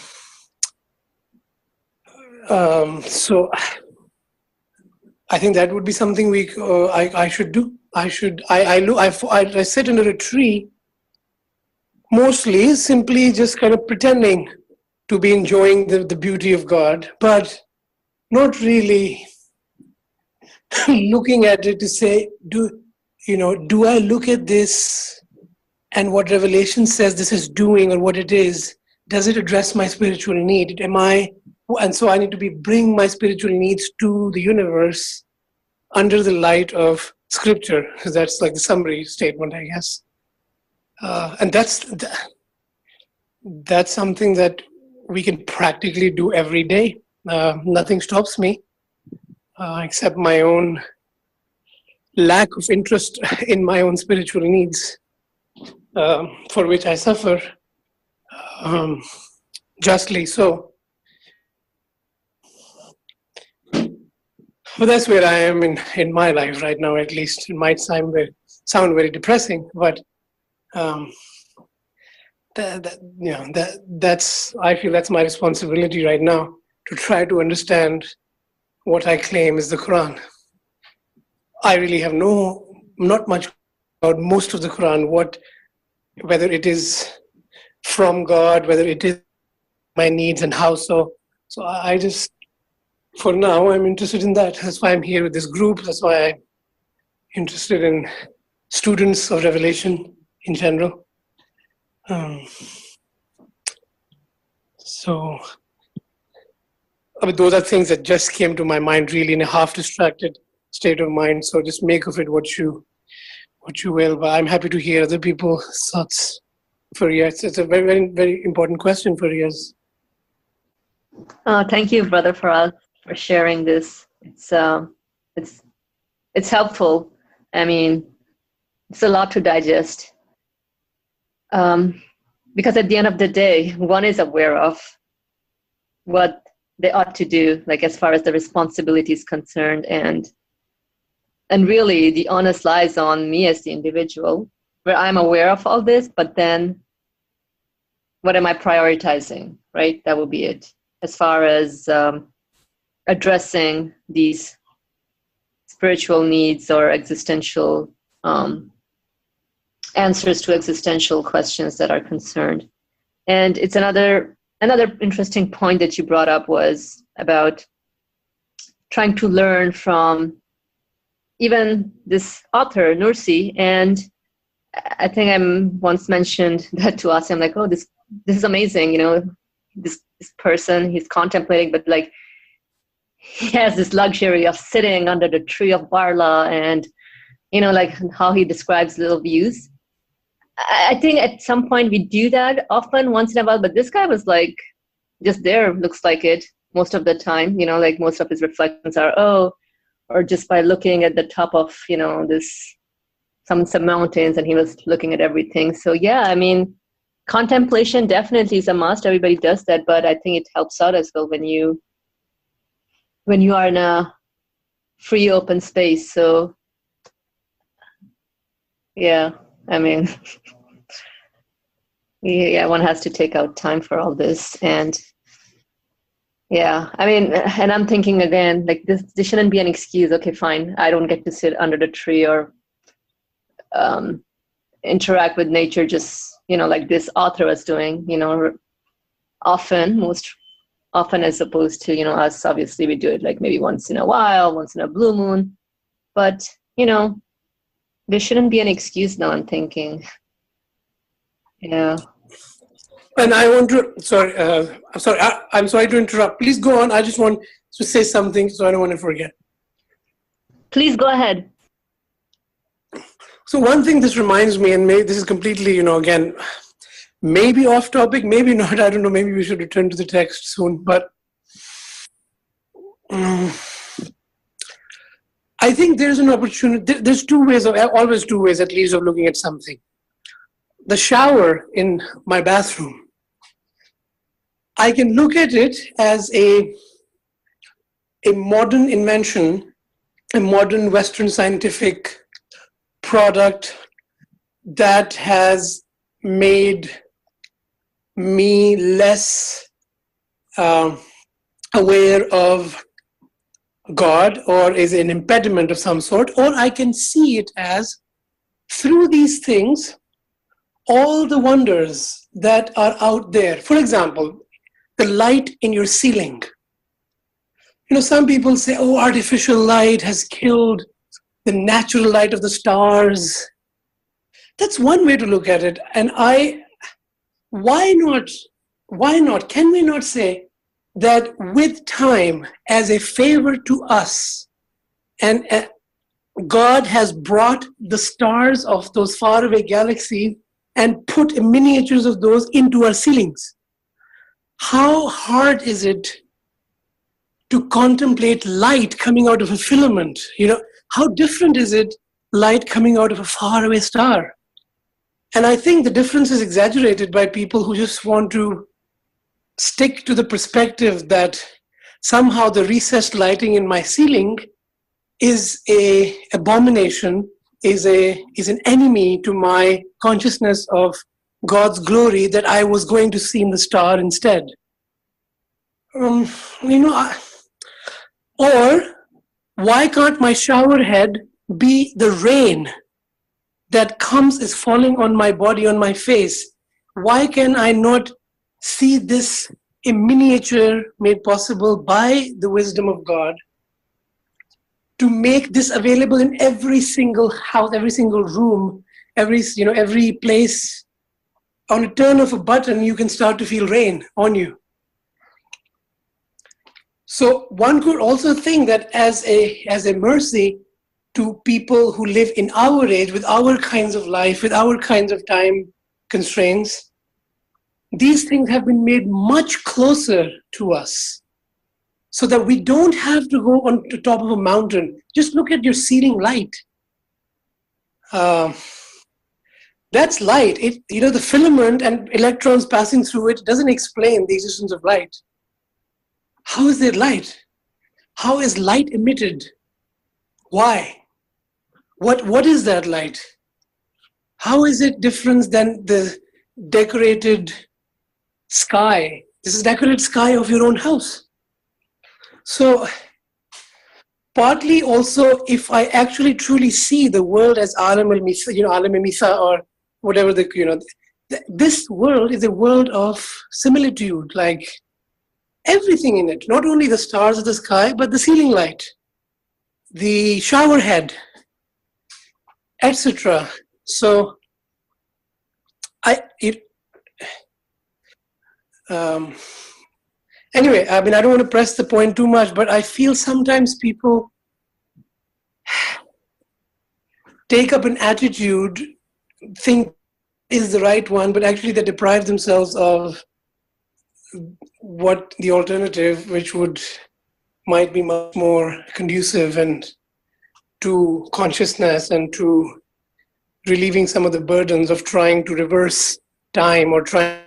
I think that would be something I should do. I sit under a tree, mostly simply just kind of pretending to be enjoying the beauty of God, but not really looking at it to say, do I look at this and what Revelation says this is doing, or what it is, does it address my spiritual need? And so I need to bring my spiritual needs to the universe under the light of Scripture. That's like the summary statement, I guess. And that's something that we can practically do every day. Nothing stops me except my own lack of interest in my own spiritual needs, for which I suffer justly. So, but that's where I am in my life right now. At least it might sound very depressing, but that's I feel that's my responsibility right now, to try to understand what I claim is the Quran. I really have not much about most of the Quran, whether it is from God, whether it is my needs, and how so. So I just, for now, I'm interested in that. That's why I'm here with this group. That's why I'm interested in students of Revelation in general. So, I mean, those are things that just came to my mind, really, in a half-distracted state of mind. So just make of it what you will. But I'm happy to hear other people's thoughts. For Riaz, it's a very, very, very important question for Riaz. Thank you, Brother Faraz, for sharing this. It's helpful. I mean, it's a lot to digest. Because at the end of the day, one is aware of what they ought to do, like as far as the responsibility is concerned, and really the onus lies on me as the individual, where I'm aware of all this, but then what am I prioritizing, right? That will be it. As far as addressing these spiritual needs or existential answers to existential questions that are concerned. And it's another interesting point that you brought up was about trying to learn from even this author, Nursi. And I think I once mentioned that to us. I'm like, oh, this is amazing. This person, he's contemplating, but like he has this luxury of sitting under the tree of Barla, and like how he describes little views. I think at some point we do that often, once in a while, but this guy was like just there, looks like it, most of the time. Like most of his reflections are, or just by looking at the top of, some mountains, and he was looking at everything. So yeah, I mean, contemplation definitely is a must. Everybody does that, but I think it helps out as well when you are in a free open space. So yeah, I mean, yeah, one has to take out time for all this. And yeah, I mean, and I'm thinking again, like this shouldn't be an excuse. Okay, fine, I don't get to sit under the tree or interact with nature, just, like this author was doing, most often, as opposed to, us. Obviously we do it like maybe once in a while, once in a blue moon, but there shouldn't be an excuse now, I'm thinking. Yeah. And I want to, I'm sorry to interrupt. Please go on. I just want to say something, so I don't want to forget. Please go ahead. So one thing this reminds me, and this is completely, again, maybe off topic, maybe not, I don't know, maybe we should return to the text soon, but I think there's an opportunity. There's always two ways at least of looking at something. The shower in my bathroom, I can look at it as a modern invention, a modern Western scientific product that has made me less aware of God, or is an impediment of some sort, or I can see it as, through these things, all the wonders that are out there. For example, the light in your ceiling. Some people say, oh, artificial light has killed the natural light of the stars. That's one way to look at it. And why not? Can we not say that with time, as a favor to us, and God has brought the stars of those faraway galaxies and put miniatures of those into our ceilings? How hard is it to contemplate light coming out of a filament? How different is it, light coming out of a faraway star? And I think the difference is exaggerated by people who just want to stick to the perspective that somehow the recessed lighting in my ceiling is an abomination, is an enemy to my consciousness of God's glory that I was going to see in the star instead. Or why can't my shower head be the rain that is falling on my body, on my face? Why can I not see this in miniature made possible by the wisdom of God to make this available in every single house, every single room, every place? On a turn of a button, you can start to feel rain on you. So one could also think that as a mercy to people who live in our age, with our kinds of life, with our kinds of time constraints, these things have been made much closer to us, so that we don't have to go on the top of a mountain. Just look at your ceiling light. That's light. The filament and electrons passing through it doesn't explain the existence of light. How is there light? How is light emitted? Why? What is that light? How is it different than the decorated sky? This is decorated sky of your own house. So partly also, if I actually truly see the world as Alam al-Misa, or whatever this world is a world of similitude, like everything in it, not only the stars of the sky, but the ceiling light, the shower head, etc. So anyway, I don't want to press the point too much, but I feel sometimes people take up an attitude, think is the right one, but actually they deprive themselves of what the alternative, which might be much more conducive and to consciousness and to relieving some of the burdens of trying to reverse time or try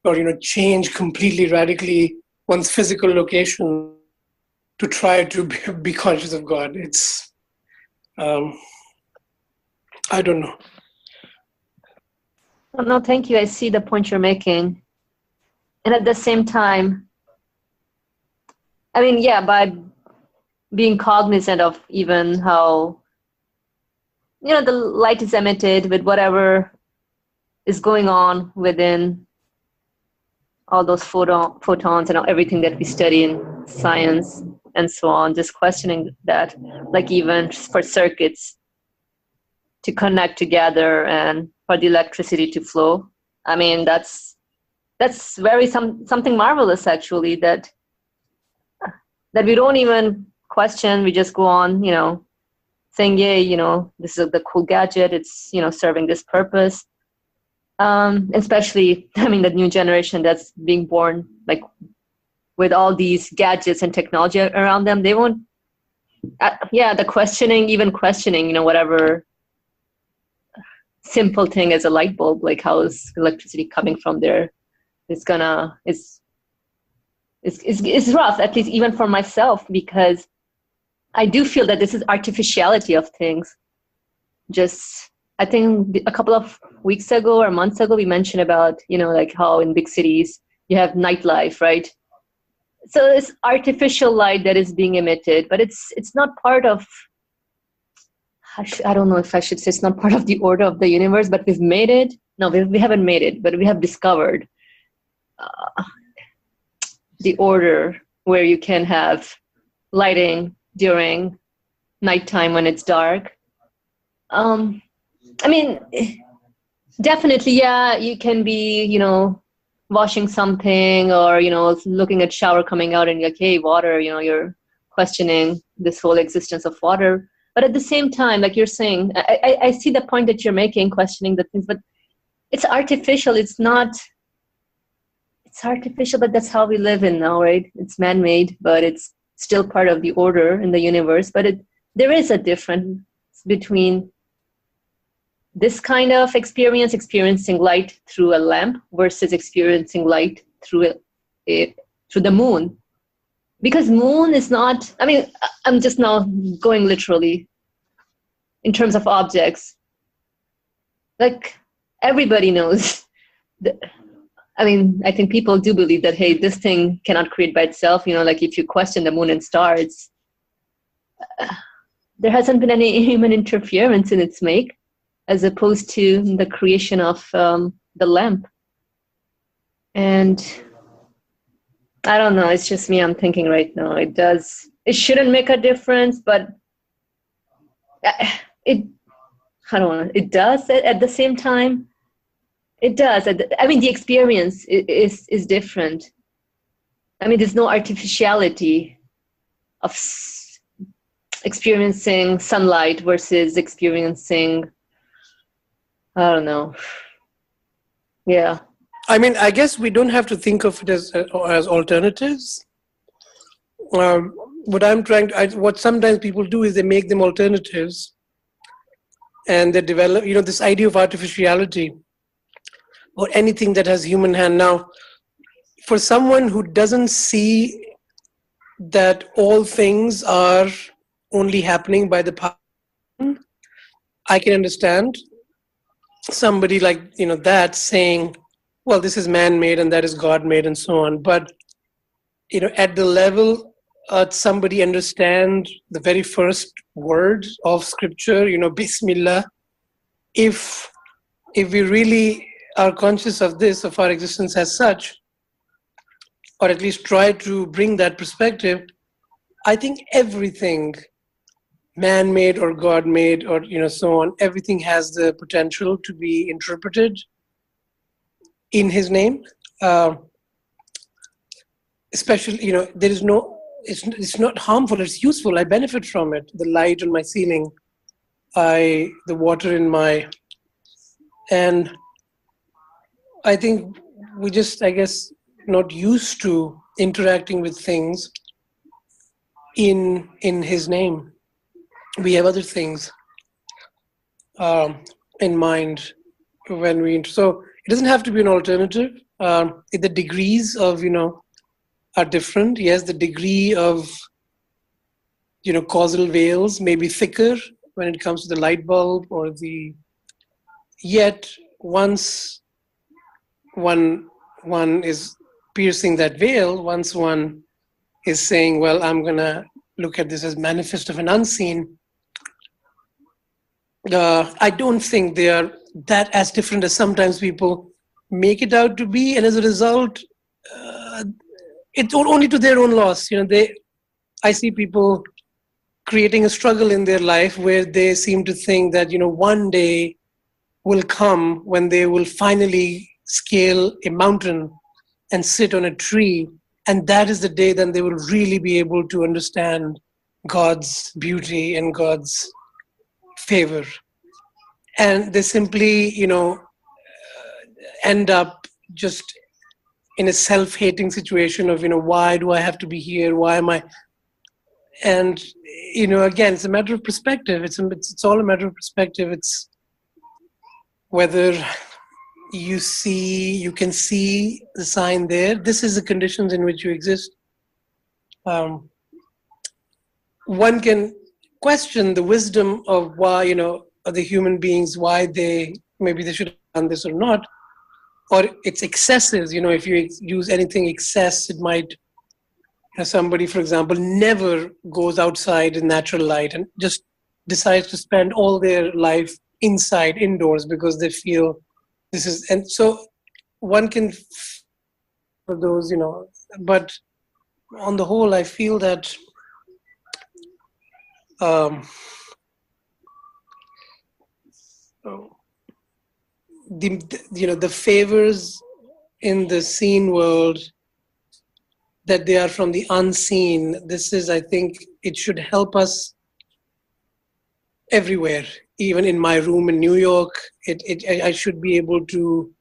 or change completely radically one's physical location to try to be conscious of God. It's I don't know. Oh, no, thank you. I see the point you're making. And at the same time, I mean, yeah, by being cognizant of even how, the light is emitted with whatever is going on within all those photons and everything that we study in science and so on, just questioning that, like even for circuits to connect together and for the electricity to flow. I mean, that's very something marvelous, actually, that we don't even question. We just go on, saying, yay, this is the cool gadget. It's, serving this purpose. Especially, I mean, the new generation that's being born, like with all these gadgets and technology around them, they won't, the questioning, whatever simple thing as a light bulb, like how is electricity coming from there, it's rough, at least even for myself, because I do feel that this is artificiality of things. Just, I think a couple of weeks ago or months ago, we mentioned about, like how in big cities you have nightlife, right? So it's artificial light that is being emitted, but it's not part of, I don't know if I should say it's not part of the order of the universe, but we've made it. No, we haven't made it, but we have discovered the order where you can have lighting during nighttime when it's dark. I mean, definitely, yeah, you can be, washing something or, looking at shower coming out and you're like, hey, water, you're questioning this whole existence of water. But at the same time, like you're saying, I see the point that you're making, questioning the things, but it's artificial. It's artificial, but that's how we live in now, right? It's man-made, but it's still part of the order in the universe. But there is a difference between this kind of experiencing light through a lamp versus experiencing light through the moon. Because moon is not, I mean, I'm just now going literally in terms of objects. Like everybody knows. I think people do believe that, hey, this thing cannot create by itself. Like if you question the moon and stars, there hasn't been any human interference in its make, as opposed to the creation of the lamp. And I don't know, it's just me, I'm thinking right now. It shouldn't make a difference, but it does at the same time. It does. I mean, the experience is different. I mean, there's no artificiality of experiencing sunlight versus experiencing, I don't know. Yeah. I mean, I guess we don't have to think of it as alternatives. What sometimes people do is they make them alternatives, and they develop, this idea of artificiality or anything that has human hand. Now, for someone who doesn't see that all things are only happening by the power, I can understand somebody like that saying, well, this is man-made and that is God-made and so on. But at the level somebody understand the very first word of scripture, Bismillah, if we really are conscious of this, of our existence as such, or at least try to bring that perspective, I think everything, man-made or God-made or so on, everything has the potential to be interpreted in His name. Especially, there is no, it's not harmful, it's useful. I benefit from it. The light on my ceiling, the water in my, and I think we just, I guess, not used to interacting with things in His name. We have other things in mind when we, so it doesn't have to be an alternative. The degrees of, are different. Yes, the degree of, causal veils may be thicker when it comes to the light bulb or yet once one is piercing that veil, once one is saying, well, I'm going to look at this as manifest of an unseen, I don't think they are that as different as sometimes people make it out to be. And as a result, it's only to their own loss. I see people creating a struggle in their life where they seem to think that, one day will come when they will finally scale a mountain and sit on a tree. And that is the day then they will really be able to understand God's beauty and God's favor. And they simply, end up just in a self-hating situation of, why do I have to be here? Why am I? And, again, it's a matter of perspective. It's all a matter of perspective. It's whether you can see the sign there. This is the conditions in which you exist. One can question the wisdom of why, the human beings, why maybe they should have done this or not, or it's excesses. If you use anything excess, it might, somebody, for example, never goes outside in natural light and just decides to spend all their life indoors because they feel this is, and so one can, for those, but on the whole, I feel that the favors in the seen world, that they are from the unseen. This is, I think, it should help us everywhere. Even in my room in New York, I should be able to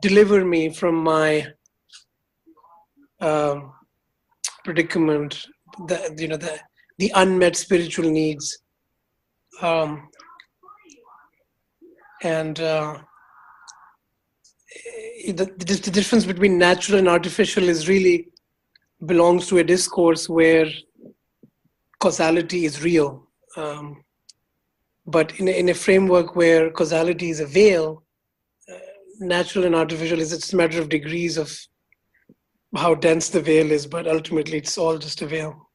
deliver me from my predicament, the unmet spiritual needs, and the difference between natural and artificial is really belongs to a discourse where causality is real. But in a framework where causality is a veil, natural and artificial is it's a matter of degrees of how dense the veil is, but ultimately it's all just a veil.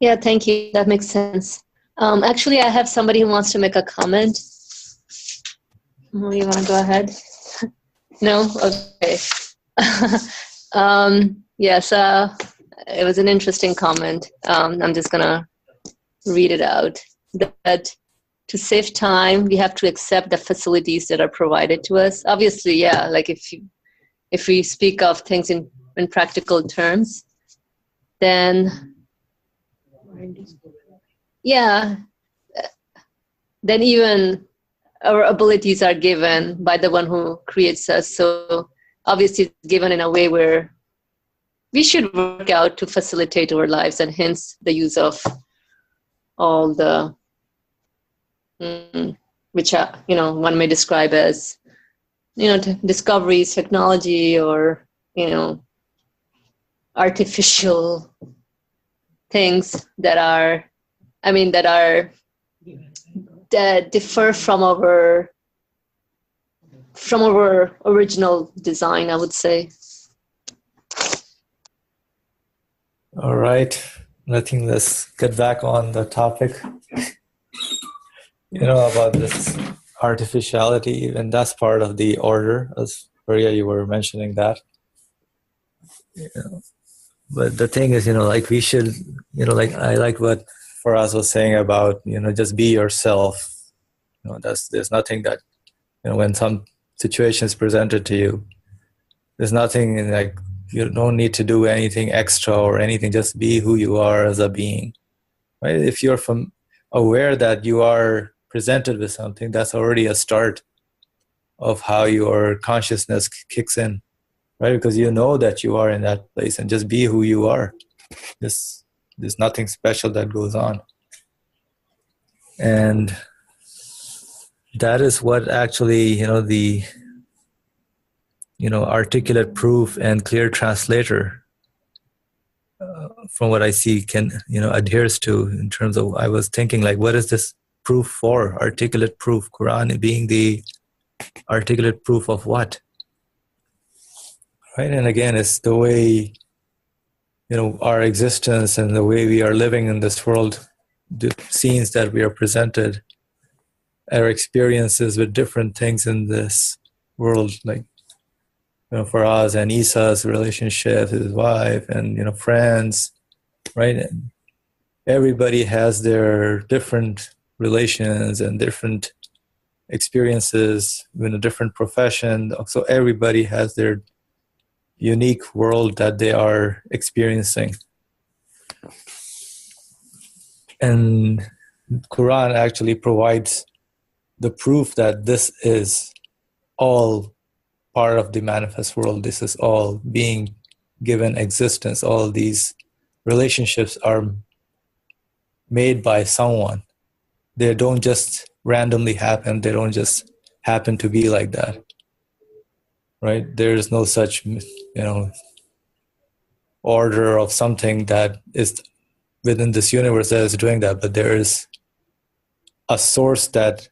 Yeah, thank you. That makes sense. Actually, I have somebody who wants to make a comment. You want to go ahead? No? Okay. Yes, it was an interesting comment. I'm just going to read it out. That to save time, we have to accept the facilities that are provided to us. Obviously, yeah, like if we speak of things in practical terms, then yeah, then even our abilities are given by the one who creates us. So obviously it's given in a way where we should work out to facilitate our lives, and hence the use of all the which one may describe as discoveries, technology, or artificial things that differ from our original design, I would say. All right. I think let's get back on the topic. About this artificiality, and that's part of the order, as Maria, you were mentioning that. But the thing is, like we should, like I like what Faraz was saying about, just be yourself. There's nothing that, when some situation is presented to you, there's nothing like, you don't need to do anything extra or anything. Just be who you are as a being, right? If you're aware that you are presented with something, that's already a start of how your consciousness kicks in, right? Because you know that you are in that place, and just be who you are. There's nothing special that goes on. And that is what actually, the articulate proof and clear translator, from what I see, can adheres to, in terms of, I was thinking, like, what is this proof for? Articulate proof, Quran being the articulate proof of what? Right? And again, it's the way our existence and the way we are living in this world, the scenes that we are presented, our experiences with different things in this world, like for us and Isa's relationship, his wife, and friends, right? And everybody has their different relations and different experiences in a different profession. So everybody has their unique world that they are experiencing. And Quran actually provides the proof that this is all part of the manifest world. This is all being given existence. All these relationships are made by someone. They don't just randomly happen. They don't just happen to be like that. Right? There is no such, order of something that is within this universe that is doing that, but there is a source that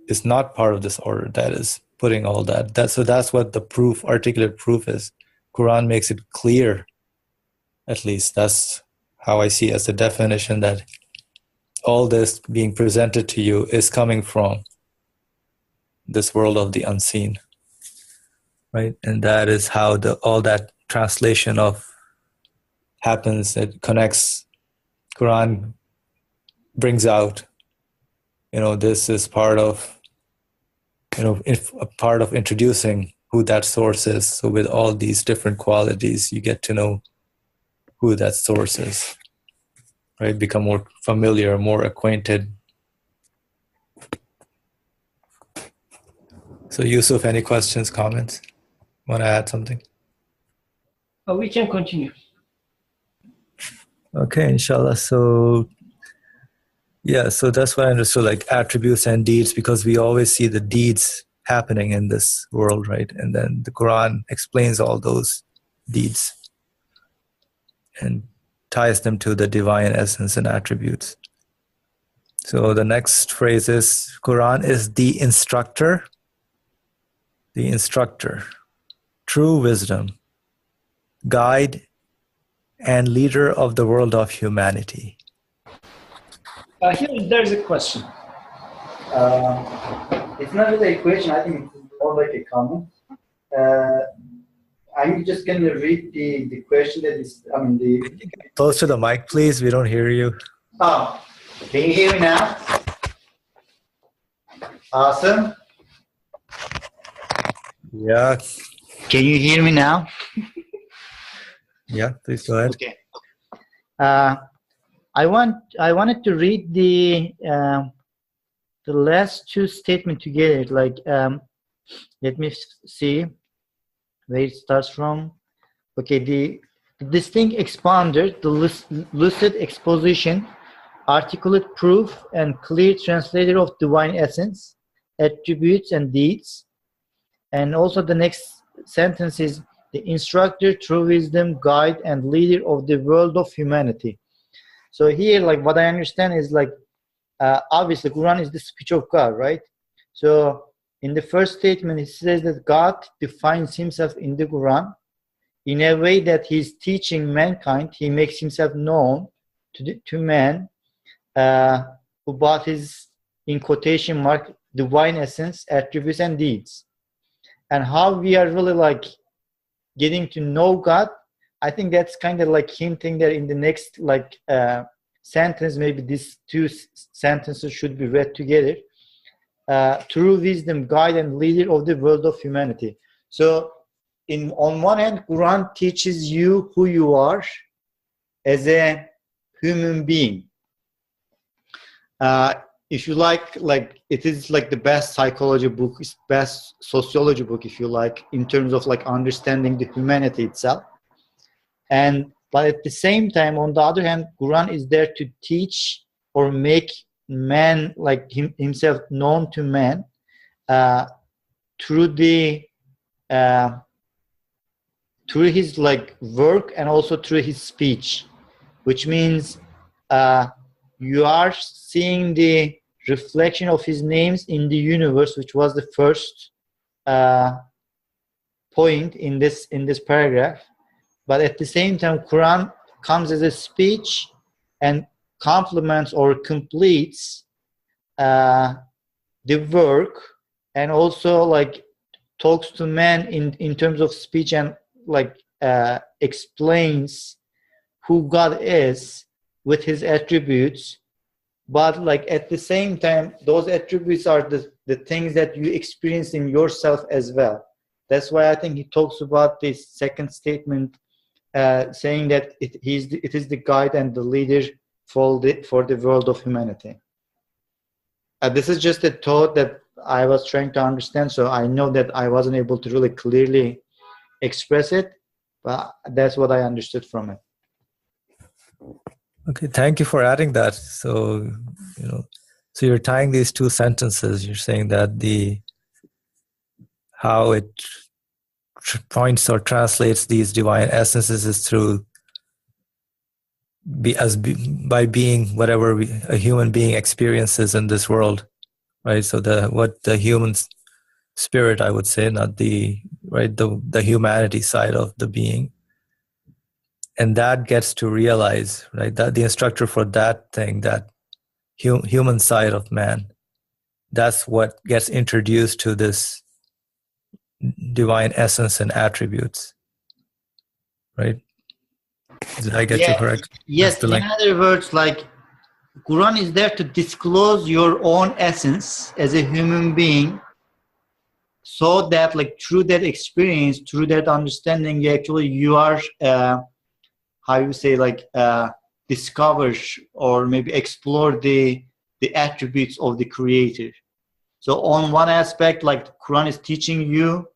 is not part of this order that is putting all that. So that's what the proof, articulate proof, is. Quran makes it clear. At least that's how I see it, as the definition, that all this being presented to you is coming from this world of the unseen. Right? And that is how all that translation of happens. It connects. Quran brings out, this is part of, a part of introducing who that source is. So with all these different qualities, you get to know who that source is, right? Become more familiar, more acquainted. So Yusuf, any questions, comments? Want to add something? We can continue. Okay, inshallah. So so that's what I understood, like attributes and deeds, because we always see the deeds happening in this world, right? And then the Quran explains all those deeds and ties them to the divine essence and attributes. So the next phrase is, Quran is the instructor, true wisdom, guide, and leader of the world of humanity. Here, there's a question. It's not really a question. I think it's more like a comment. I'm just going to read the question that is, Close to the mic, please. We don't hear you. Oh, can you hear me now? Awesome. Yeah. Can you hear me now? Yeah, please go ahead. Okay. I wanted to read the last two statements together. Like, let me see where it starts from. Okay, the distinct expounder, the lucid exposition, articulate proof, and clear translator of divine essence, attributes and deeds. And also the next sentence is the instructor, true wisdom, guide, and leader of the world of humanity. So here, like, what I understand is, like, obviously Quran is the speech of God, right? So in the first statement, it says that God defines himself in the Quran in a way that he's teaching mankind. He makes himself known to man, about his, in quotation mark, divine essence, attributes, and deeds. And how we are really, like, getting to know God, I think that's kind of like hinting that in the next, like, sentence, maybe these two sentences should be read together. True wisdom, guide, and leader of the world of humanity. So on one hand, Quran teaches you who you are as a human being. If you like, it is like the best psychology book, best sociology book, if you like, in terms of, like, understanding the humanity itself. But at the same time, on the other hand, Quran is there to teach or make man, like, himself known to man through the through his like work and also through his speech, which means you are seeing the reflection of his names in the universe, which was the first point in this paragraph. But at the same time, Quran comes as a speech and complements or completes the work, and also like talks to man in terms of speech, and like explains who God is with his attributes. But like at the same time, those attributes are the things that you experience in yourself as well. That's why I think he talks about this second statement, saying that it is the guide and the leader for the world of humanity. This is just a thought that I was trying to understand, so I know that I wasn't able to really clearly express it, but that's what I understood from it. Okay, thank you for adding that. So, so you're tying these two sentences. You're saying that how it points or translates these divine essences is through by being whatever a human being experiences in this world, right? So what the human spirit, I would say, not the humanity side of the being, and that gets to realize, right, that the instructor for that thing, that human side of man, that's what gets introduced to this divine essence and attributes, right? Did I get you correct? Yes. In other words, like Quran is there to disclose your own essence as a human being, so that like through that experience, through that understanding, you are how you say, like discover or maybe explore the attributes of the Creator. So on one aspect, like the Quran is teaching you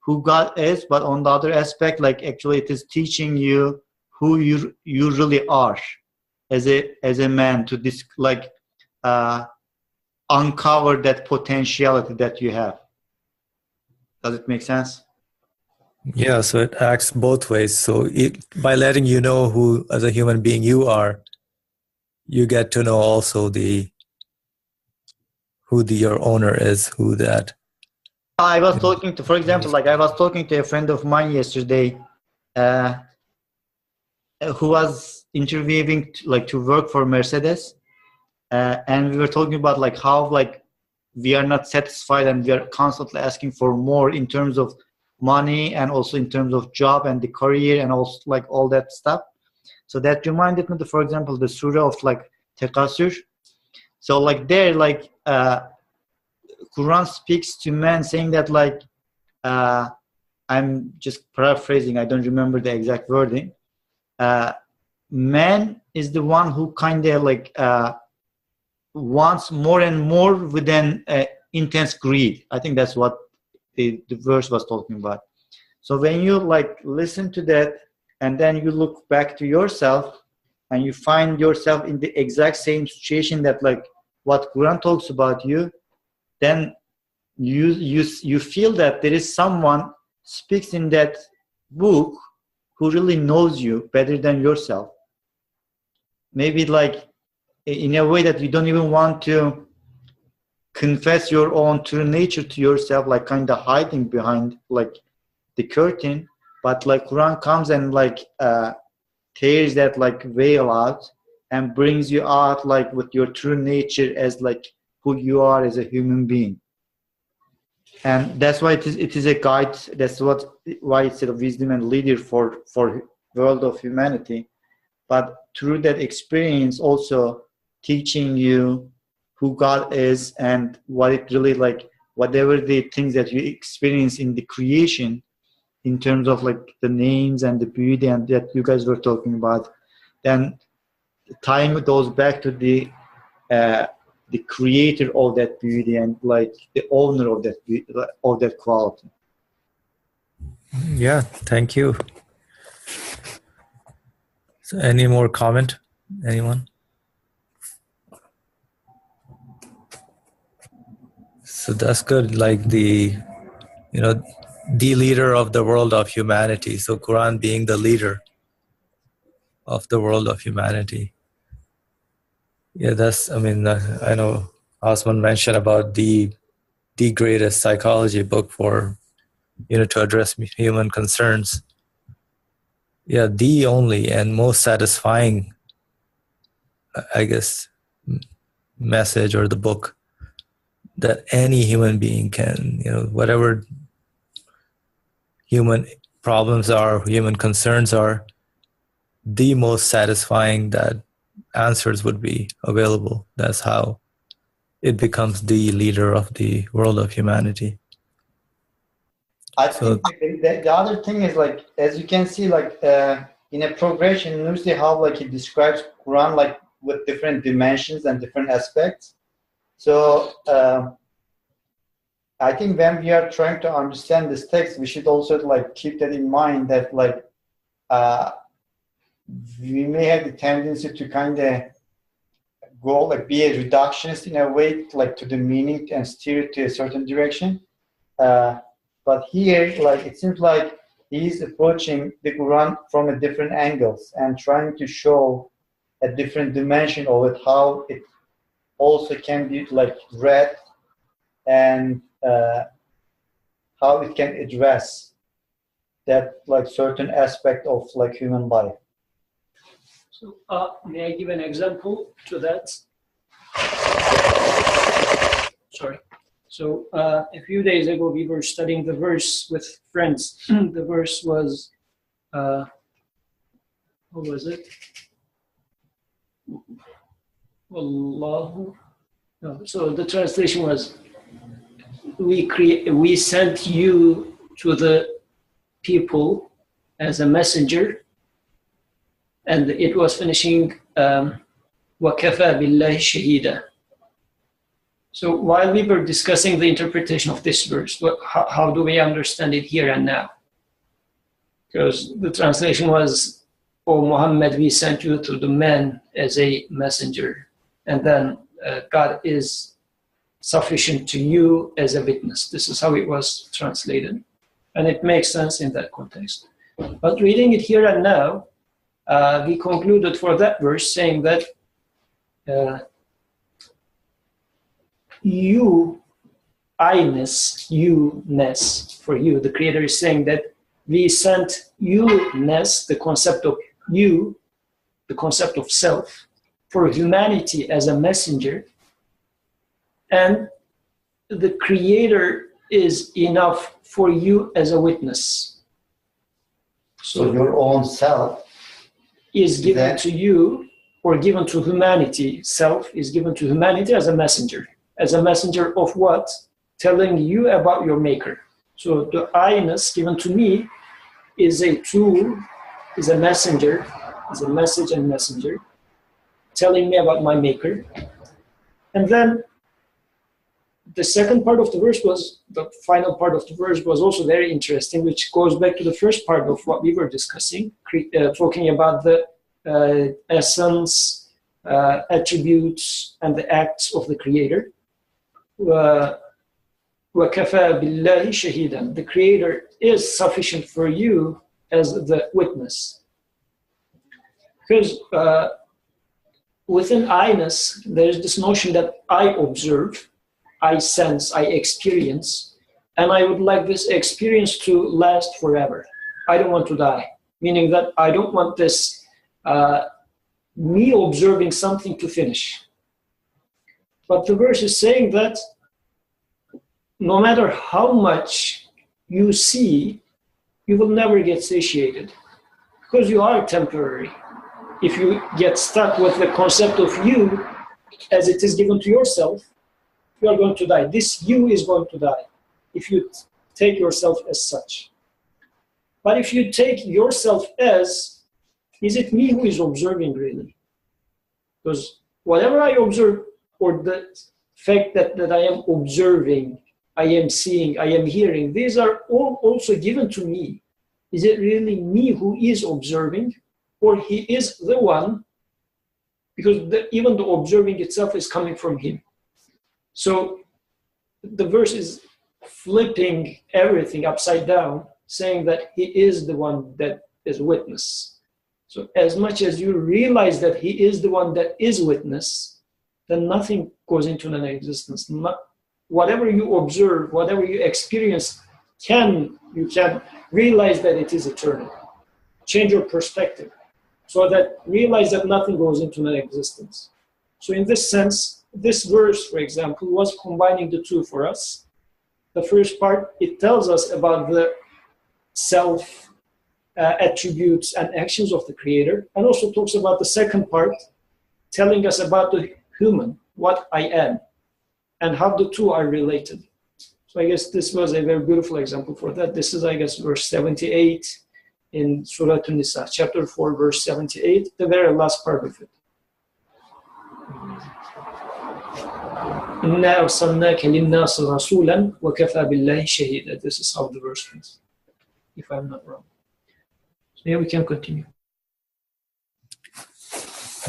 who God is, but on the other aspect, like actually it is teaching you who you really are as a man, to uncover that potentiality that you have. Does it make sense? Yeah, so it acts both ways. So by letting you know who as a human being you are, you get to know also who your owner is, who that. I was talking to, for example, like I was talking to a friend of mine yesterday, who was interviewing to work for Mercedes, and we were talking about like how like we are not satisfied and we are constantly asking for more in terms of money and also in terms of job and the career and also like all that stuff. So that reminded me, for example, the surah of like Tekasur. So like there, like Quran speaks to man saying that like I'm just paraphrasing, I don't remember the exact wording. Man is the one who kind of like wants more and more with an intense greed. I think that's what the verse was talking about. So when you like listen to that and then you look back to yourself and you find yourself in the exact same situation that like what Quran talks about you, then you feel that there is someone speaks in that book who really knows you better than yourself. Maybe like in a way that you don't even want to confess your own true nature to yourself, like kind of hiding behind like the curtain, but like Quran comes and like tears that like veil out and brings you out like with your true nature as like who you are as a human being. And that's why it is a guide. That's why it's a wisdom and leader for world of humanity. But through that experience also teaching you who God is and what it really like, whatever the things that you experience in the creation in terms of like the names and the beauty and that you guys were talking about, then tying those back to the creator of that beauty and like the owner of that beauty, of that quality. Yeah, thank you. So any more comment? Anyone? So that's good. Like the leader of the world of humanity. So Quran being the leader of the world of humanity. Yeah, I know Osman mentioned about the greatest psychology book for, to address human concerns. Yeah, the only and most satisfying, I guess, message or the book that any human being can, whatever human problems are, human concerns are, the most satisfying that answers would be available. That's how it becomes the leader of the world of humanity. I think the other thing is, like, as you can see, like in a progression, you see how like it describes Quran like with different dimensions and different aspects. So I think when we are trying to understand this text, we should also like keep that in mind, that like we may have the tendency to kind of go like be a reductionist in a way, like to the meaning and steer it to a certain direction. But here, like it seems like he's approaching the Quran from a different angles and trying to show a different dimension of it, how it also can be like read, and how it can address that like certain aspect of like human life. So may I give an example to that? Sorry. So a few days ago, we were studying the verse with friends. The verse was, what was it? Allahu. No. So the translation was, we sent you to the people as a messenger, and it was finishing وَكَفَى بِاللَّهِ شَهِيدًا. So while we were discussing the interpretation of this verse, how do we understand it here and now? Because the translation was, "O Muhammad, we sent you to the men as a messenger, and then God is sufficient to you as a witness." This is how it was translated, and it makes sense in that context. But reading it here and now, we concluded for that verse saying that you-ness, for you, the Creator is saying that we sent you-ness, the concept of you, the concept of self, for humanity as a messenger, and the Creator is enough for you as a witness. So your own self is given to you, or given to humanity. Self is given to humanity as a messenger. As a messenger of what? Telling you about your maker. So the I-ness given to me is a tool, is a messenger, is a message and messenger, telling me about my maker. And then the second part of the verse was, the final part of the verse was also very interesting, which goes back to the first part of what we were discussing, talking about the essence, attributes, and the acts of the Creator. وَكَفَى بِاللَّهِ شَهِيدًا. The Creator is sufficient for you as the witness. Because within I-ness, there is this notion that I observe, I sense, I experience, and I would like this experience to last forever. I don't want to die, meaning that I don't want this me observing something to finish. But the verse is saying that no matter how much you see, you will never get satiated, because you are temporary. If you get stuck with the concept of you as it is given to yourself, you are going to die. This you is going to die if you take yourself as such. But if you take yourself as, is it me who is observing really? Because whatever I observe, or the fact that I am observing, I am seeing, I am hearing, these are all also given to me. Is it really me who is observing, or he is the one? Because even the observing itself is coming from him. So the verse is flipping everything upside down, saying that he is the one that is witness. So as much as you realize that he is the one that is witness, then nothing goes into non-existence. Whatever you observe, whatever you experience, you can realize that it is eternal. Change your perspective so that realize that nothing goes into non-existence. So in this sense, this verse, for example, was combining the two for us. The first part, it tells us about the self attributes and actions of the Creator, and also talks about the second part, telling us about the human, what I am, and how the two are related. So I guess this was a very beautiful example for that. This is, I guess, verse 78 in Surah An-Nisa, chapter 4, verse 78, the very last part of it. إِنَّا أَرْسَلْنَاكَ لِلنَّاسِ رَسُولًا وَكَفَى بِاللَّهِ شَهِيدًا. This is how the verse ends, if I'm not wrong. So yeah, we can continue.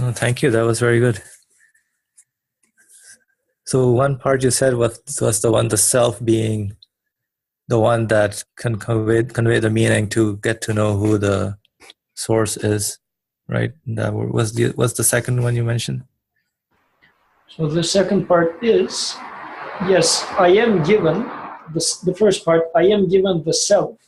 Oh, thank you. That was very good. So one part you said was the one, the self being the one that can convey the meaning to get to know who the source is, right? That was the second one you mentioned? So the second part is, yes, I am given, the first part, I am given the self.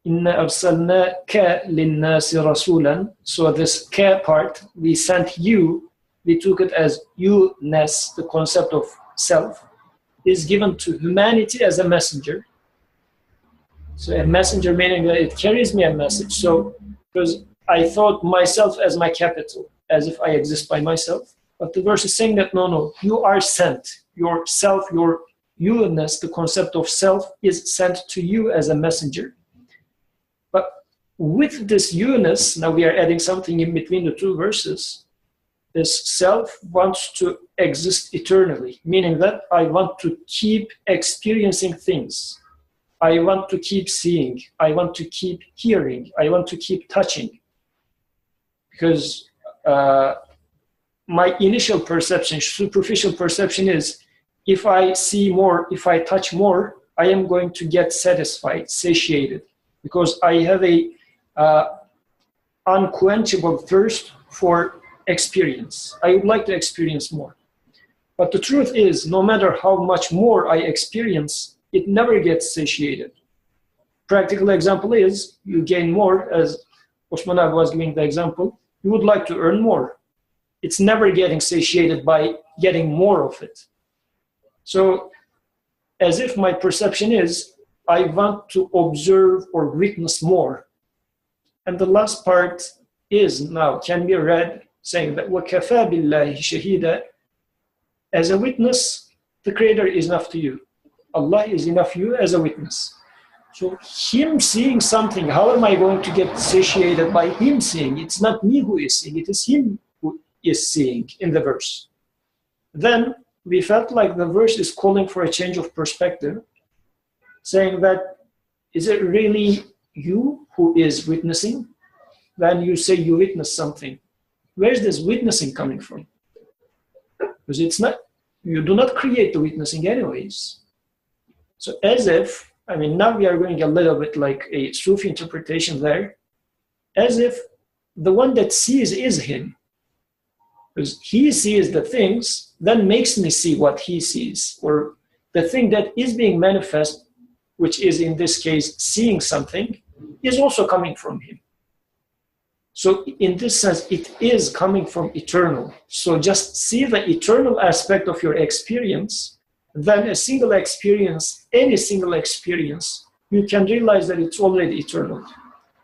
إِنَّا أَرْسَلْنَاكَ لِلنَّاسِ رَسُولًا. So this ka part, we sent you, we took it as you-ness, the concept of self, is given to humanity as a messenger. So a messenger meaning that it carries me a message. So because I thought myself as my capital, as if I exist by myself. But the verse is saying that no, you are sent. Your self, your you-ness, the concept of self is sent to you as a messenger. But with this you-ness, now we are adding something in between the two verses. This self wants to exist eternally, meaning that I want to keep experiencing things. I want to keep seeing. I want to keep hearing. I want to keep touching. Because my initial perception, superficial perception is, if I see more, if I touch more, I am going to get satisfied, satiated, because I have a unquenchable thirst for experience. I would like to experience more. But the truth is, no matter how much more I experience, it never gets satiated. Practical example is, you gain more, as Osman was giving the example, you would like to earn more. It's never getting satiated by getting more of it. So, as if my perception is, I want to observe or witness more. And the last part is now, can be read, saying that وَكَفَى بِاللَّهِ شَهِيدًا. As a witness, the Creator is enough to you. Allah is enough to you as a witness. So him seeing something, how am I going to get satiated by him seeing? It's not me who is seeing, it is him who is seeing in the verse. Then we felt like the verse is calling for a change of perspective, saying that, is it really you who is witnessing? When you say you witness something, where is this witnessing coming from? Because it's not, you do not create the witnessing anyways. So as if, I mean, now we are going a little bit like a Sufi interpretation there, as if the one that sees is him. Because he sees the things, then makes me see what he sees, or the thing that is being manifest, which is in this case seeing something, is also coming from him. So in this sense, it is coming from eternal. So just see the eternal aspect of your experience, then a single experience, any single experience, you can realize that it's already eternal.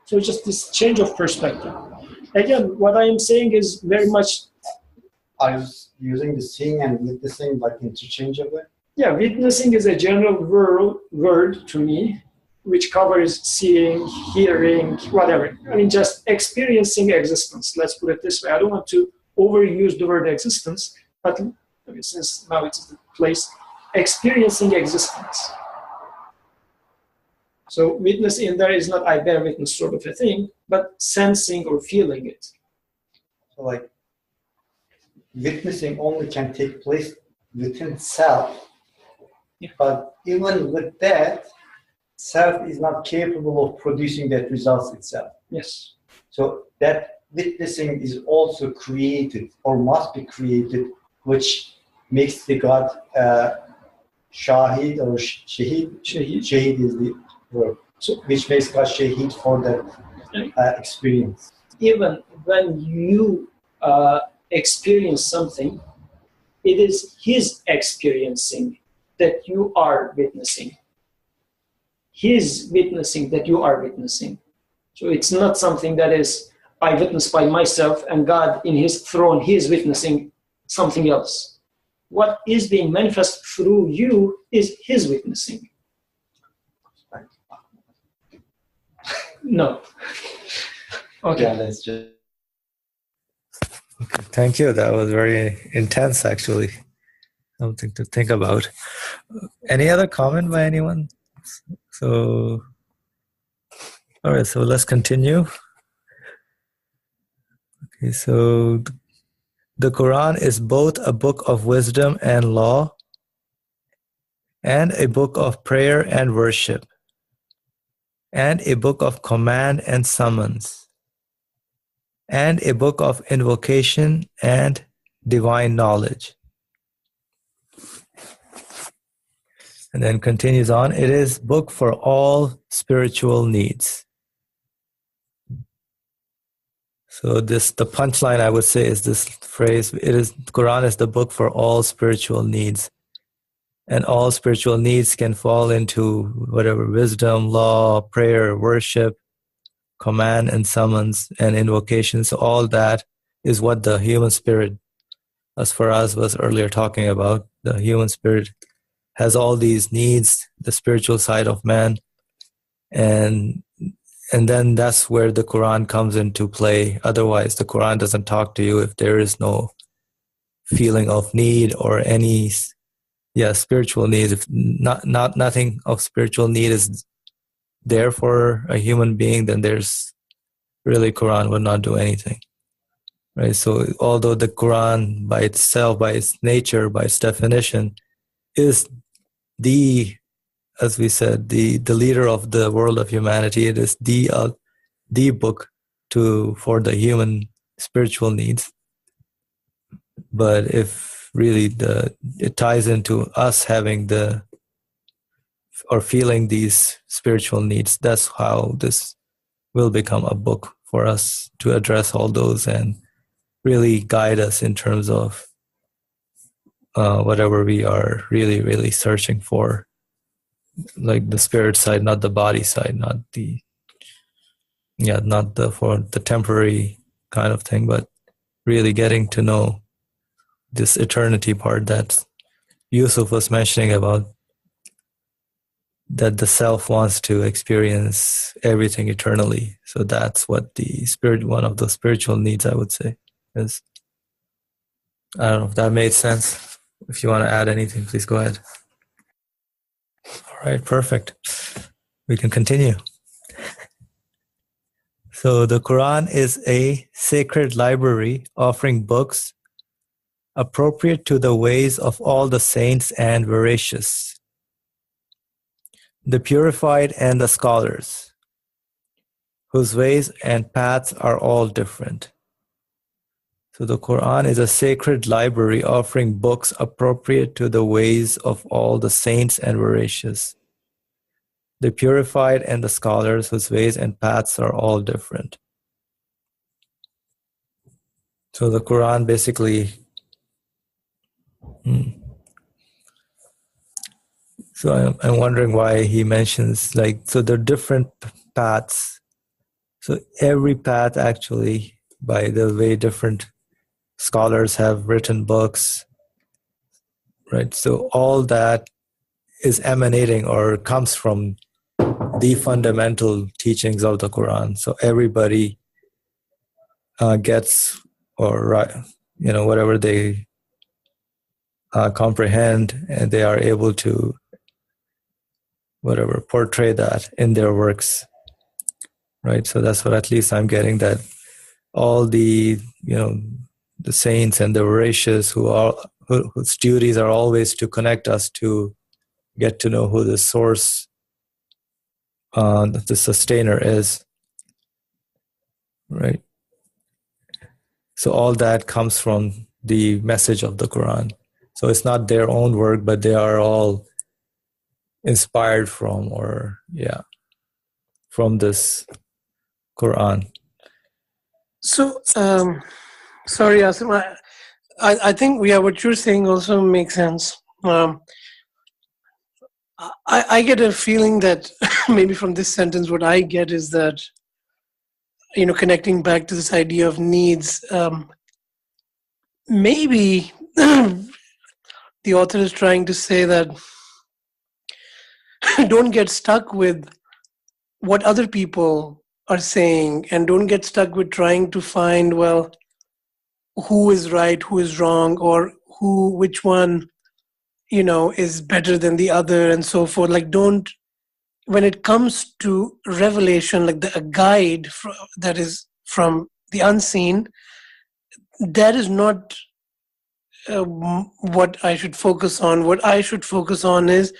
So just this change of perspective. Again, what I am saying is very much... Are you using the seeing and witnessing like interchangeably? Yeah, witnessing is a general word to me, which covers seeing, hearing, whatever. I mean, just experiencing existence. Let's put it this way. I don't want to overuse the word existence, but I mean, since now it's the place, experiencing existence. So witness in there is not I bear witness sort of a thing, but sensing or feeling it. So like witnessing only can take place within self, Yeah. But even with that, self is not capable of producing that results itself. Yes. So that witnessing is also created or must be created, which makes the God Shahid or Shahid. Shaheed. Shahid is the word. So which makes God Shahid for that experience. Even when you experience something, it is his experiencing that you are witnessing. His witnessing that you are witnessing. So it's not something that is I witness by myself and God in his throne, he is witnessing something else. What is being manifest through you is his witnessing. No. Okay. Yeah, that's just. Thank you. That was very intense, actually. Something to think about. Any other comment by anyone? So, all right, so let's continue. Okay, so the Quran is both a book of wisdom and law, and a book of prayer and worship, and a book of command and summons, and a book of invocation and divine knowledge. And then continues on, it is book for all spiritual needs. So the punchline I would say is this phrase, Quran is the book for all spiritual needs. And all spiritual needs can fall into whatever wisdom, law, prayer, worship, command and summons and invocations. So all that is what the human spirit, as Faraz was earlier talking about, the human spirit has all these needs, the spiritual side of man. And then that's where the Quran comes into play. Otherwise, the Quran doesn't talk to you if there is no feeling of need or any, spiritual need. If nothing of spiritual need is there for a human being, then there's really Quran would not do anything, right? So although the Quran by itself, by its nature, by its definition, is as we said, the leader of the world of humanity, it is the book for the human spiritual needs. But if really it ties into us having or feeling these spiritual needs, that's how this will become a book for us to address all those and really guide us in terms of whatever we are really, really searching for, like the spirit side, not the body side, not for the temporary kind of thing, but really getting to know this eternity part that Yusuf was mentioning about, that the self wants to experience everything eternally. So that's what one of the spiritual needs, I would say, is. I don't know if that made sense. If you want to add anything, please go ahead. All right, perfect. We can continue. So the Quran is a sacred library offering books appropriate to the ways of all the saints and veracious, the purified and the scholars, whose ways and paths are all different. So the Quran is a sacred library offering books appropriate to the ways of all the saints and veracious, the purified and the scholars, whose ways and paths are all different. So the Quran basically, so I'm wondering why he mentions so there are different paths. So every path actually, by the way different scholars have written books, right? So all that is emanating or comes from the fundamental teachings of the Quran. So everybody gets, or whatever they comprehend, and they are able to portray that in their works, right? So that's what at least I'm getting, that all the the saints and the veracious whose duties are always to connect us to get to know who the source, the sustainer is, right? So all that comes from the message of the Quran. So it's not their own work, but they are all inspired from, from this Quran. So, sorry, Asim, I think what you're saying also makes sense. I get a feeling that maybe from this sentence, what I get is that, connecting back to this idea of needs, maybe the author is trying to say that don't get stuck with what other people are saying, and don't get stuck with trying to find, well, who is right, who is wrong, or which one, is better than the other, and so forth. Like, don't, when it comes to revelation, like a guide that is from the unseen, that is not what I should focus on. What I should focus on is,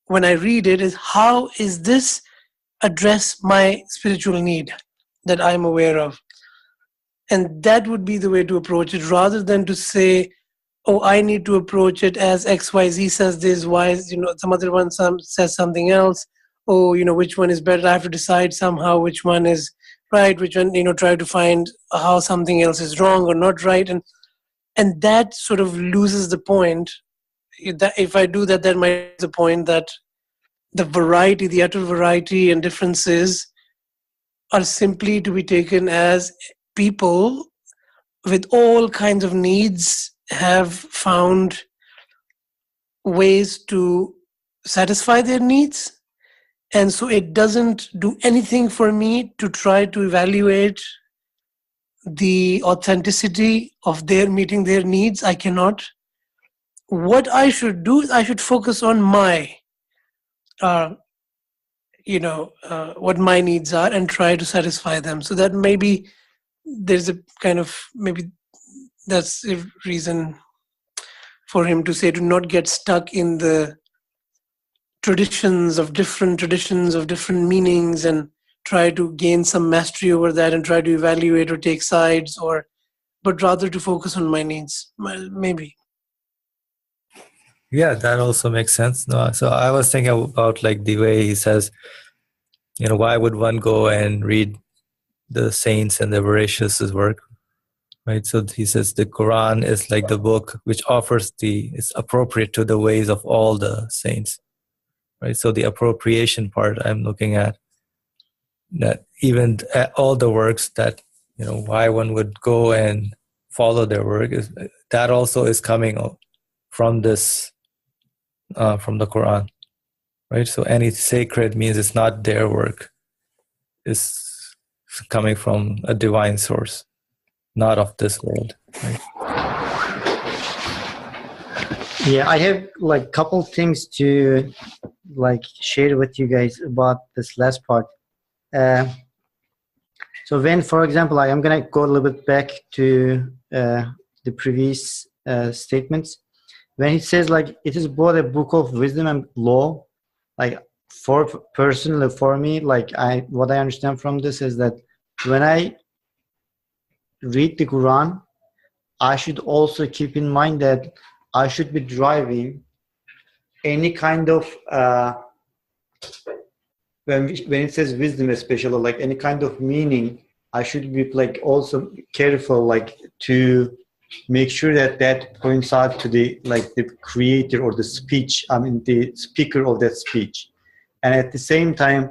when I read it, is how is this address my spiritual need that I'm aware of? And that would be the way to approach it, rather than to say, oh, I need to approach it as XYZ says this, Y, some other one says something else. Oh, which one is better? I have to decide somehow which one is right, which one, try to find how something else is wrong or not right. And that sort of loses the point. That if I do that, that might lose the point that the variety, the utter variety and differences are simply to be taken as people with all kinds of needs have found ways to satisfy their needs. And so it doesn't do anything for me to try to evaluate the authenticity of their meeting their needs. I cannot. What I should do is I should focus on my, what my needs are, and try to satisfy them. So that maybe there's a kind of, maybe that's a reason for him to say, to not get stuck in the traditions of different meanings, and try to gain some mastery over that, and try to evaluate or take sides, but rather to focus on my needs. Maybe. Yeah, that also makes sense. No, so I was thinking about like the way he says, why would one go and read the saints and the veracious work, right? So he says the Quran is like the book which offers it's appropriate to the ways of all the saints, right? So the appropriation part I'm looking at, that even all the works that, why one would go and follow their work, is that also is coming from this, from the Quran, right? So any sacred means it's not their work, it's coming from a divine source, not of this world, right? Yeah, I have like couple things to like share with you guys about this last part. So when, for example, I am gonna go a little bit back to the previous statements. When he says like it is both a book of wisdom and law, like personally for me, like what I understand from this is that when I read the Quran, I should also keep in mind that I should be driving any kind of when it says wisdom, especially like any kind of meaning, I should be like also careful like to make sure that coincides to the creator or the speech, the speaker of that speech. And at the same time,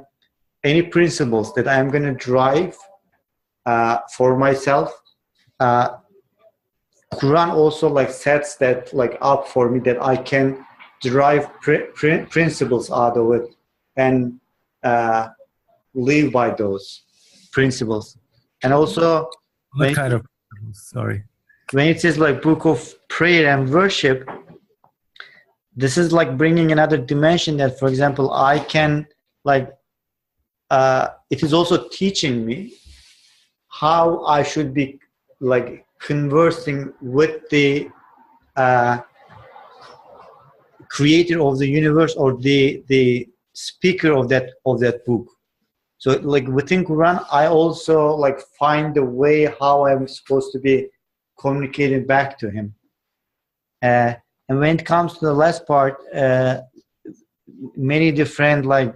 any principles that I'm going to drive for myself, Quran also like sets that like up for me, that I can derive principles out of it and live by those principles. And also, What kind of, sorry, when it says like book of prayer and worship, this is like bringing another dimension that, for example, I can like, it is also teaching me how I should be like conversing with the creator of the universe or the speaker of that book. So like within Quran, I also like find the way how I'm supposed to be communicating back to him. And when it comes to the last part, many different like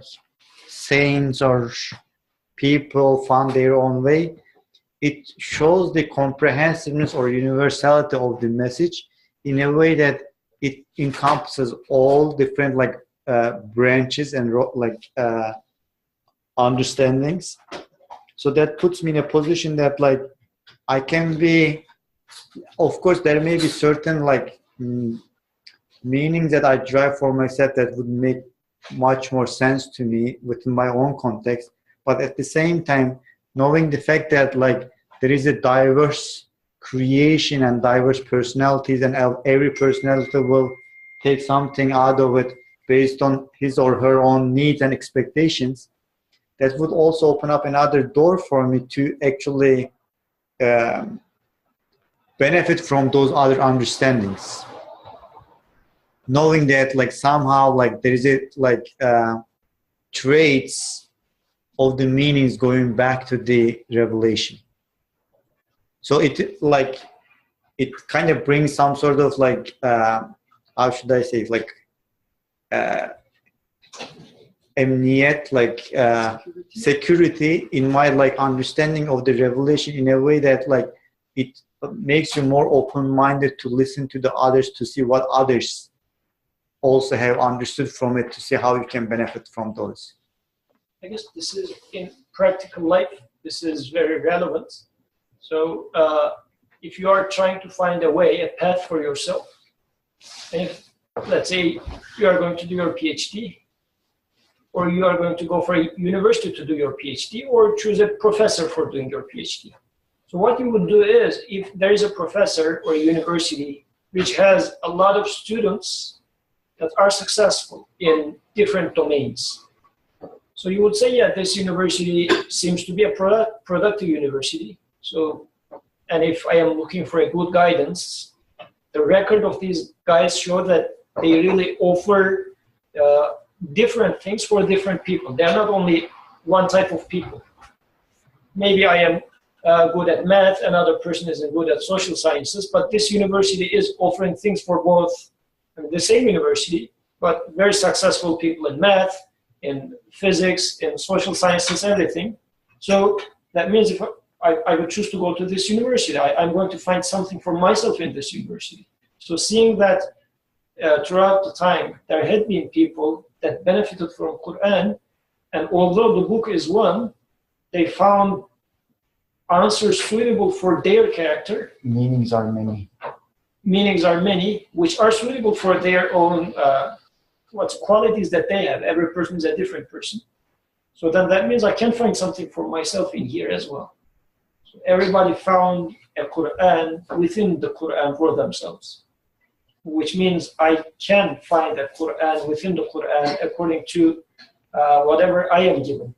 saints or people found their own way. It shows the comprehensiveness or universality of the message in a way that it encompasses all different like branches and understandings. So that puts me in a position that like I can be, of course there may be certain like meanings that I drive for myself that would make much more sense to me within my own context, but at the same time knowing the fact that like there is a diverse creation and diverse personalities, and every personality will take something out of it based on his or her own needs and expectations, that would also open up another door for me to actually benefit from those other understandings, knowing that like somehow like there is a like traits of the meanings going back to the revelation. So it like it kind of brings some sort of like how should I say, like amniyat, like security in my like understanding of the revelation, in a way that like it makes you more open-minded to listen to the others, to see what others also have understood from it, to see how you can benefit from those. I guess this is in practical life, this is very relevant. So if you are trying to find a way, a path for yourself, and if, let's say, you are going to do your PhD, or you are going to go for a university to do your PhD, or choose a professor for doing your PhD. So what you would do is, if there is a professor or a university which has a lot of students that are successful in different domains, so you would say, yeah, this university seems to be a productive university. So, and if I am looking for a good guidance, the record of these guys show that they really offer different things for different people. They're not only one type of people. Maybe I am good at math, another person isn't good at social sciences, but this university is offering things for both, I mean, the same university, but very successful people in math, in physics, in social sciences, everything. So that means if I would choose to go to this university, I'm going to find something for myself in this university. So seeing that throughout the time, there had been people that benefited from Quran, and although the book is one, they found answers suitable for their character. Meanings are many. Meanings are many, which are suitable for their own qualities that they have. Every person is a different person. So then that means I can find something for myself in here as well. So everybody found a Quran within the Quran for themselves, which means I can find a Quran within the Quran according to whatever I am given.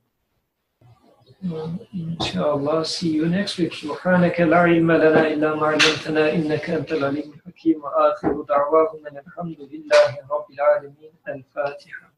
Inshallah, see you next week. سبحانك لا علم لنا إلا ما علمتنا إنك أنت العليم الحكيم وآخر دعواهم أن الحمد لله رب العالمين. الفاتحة.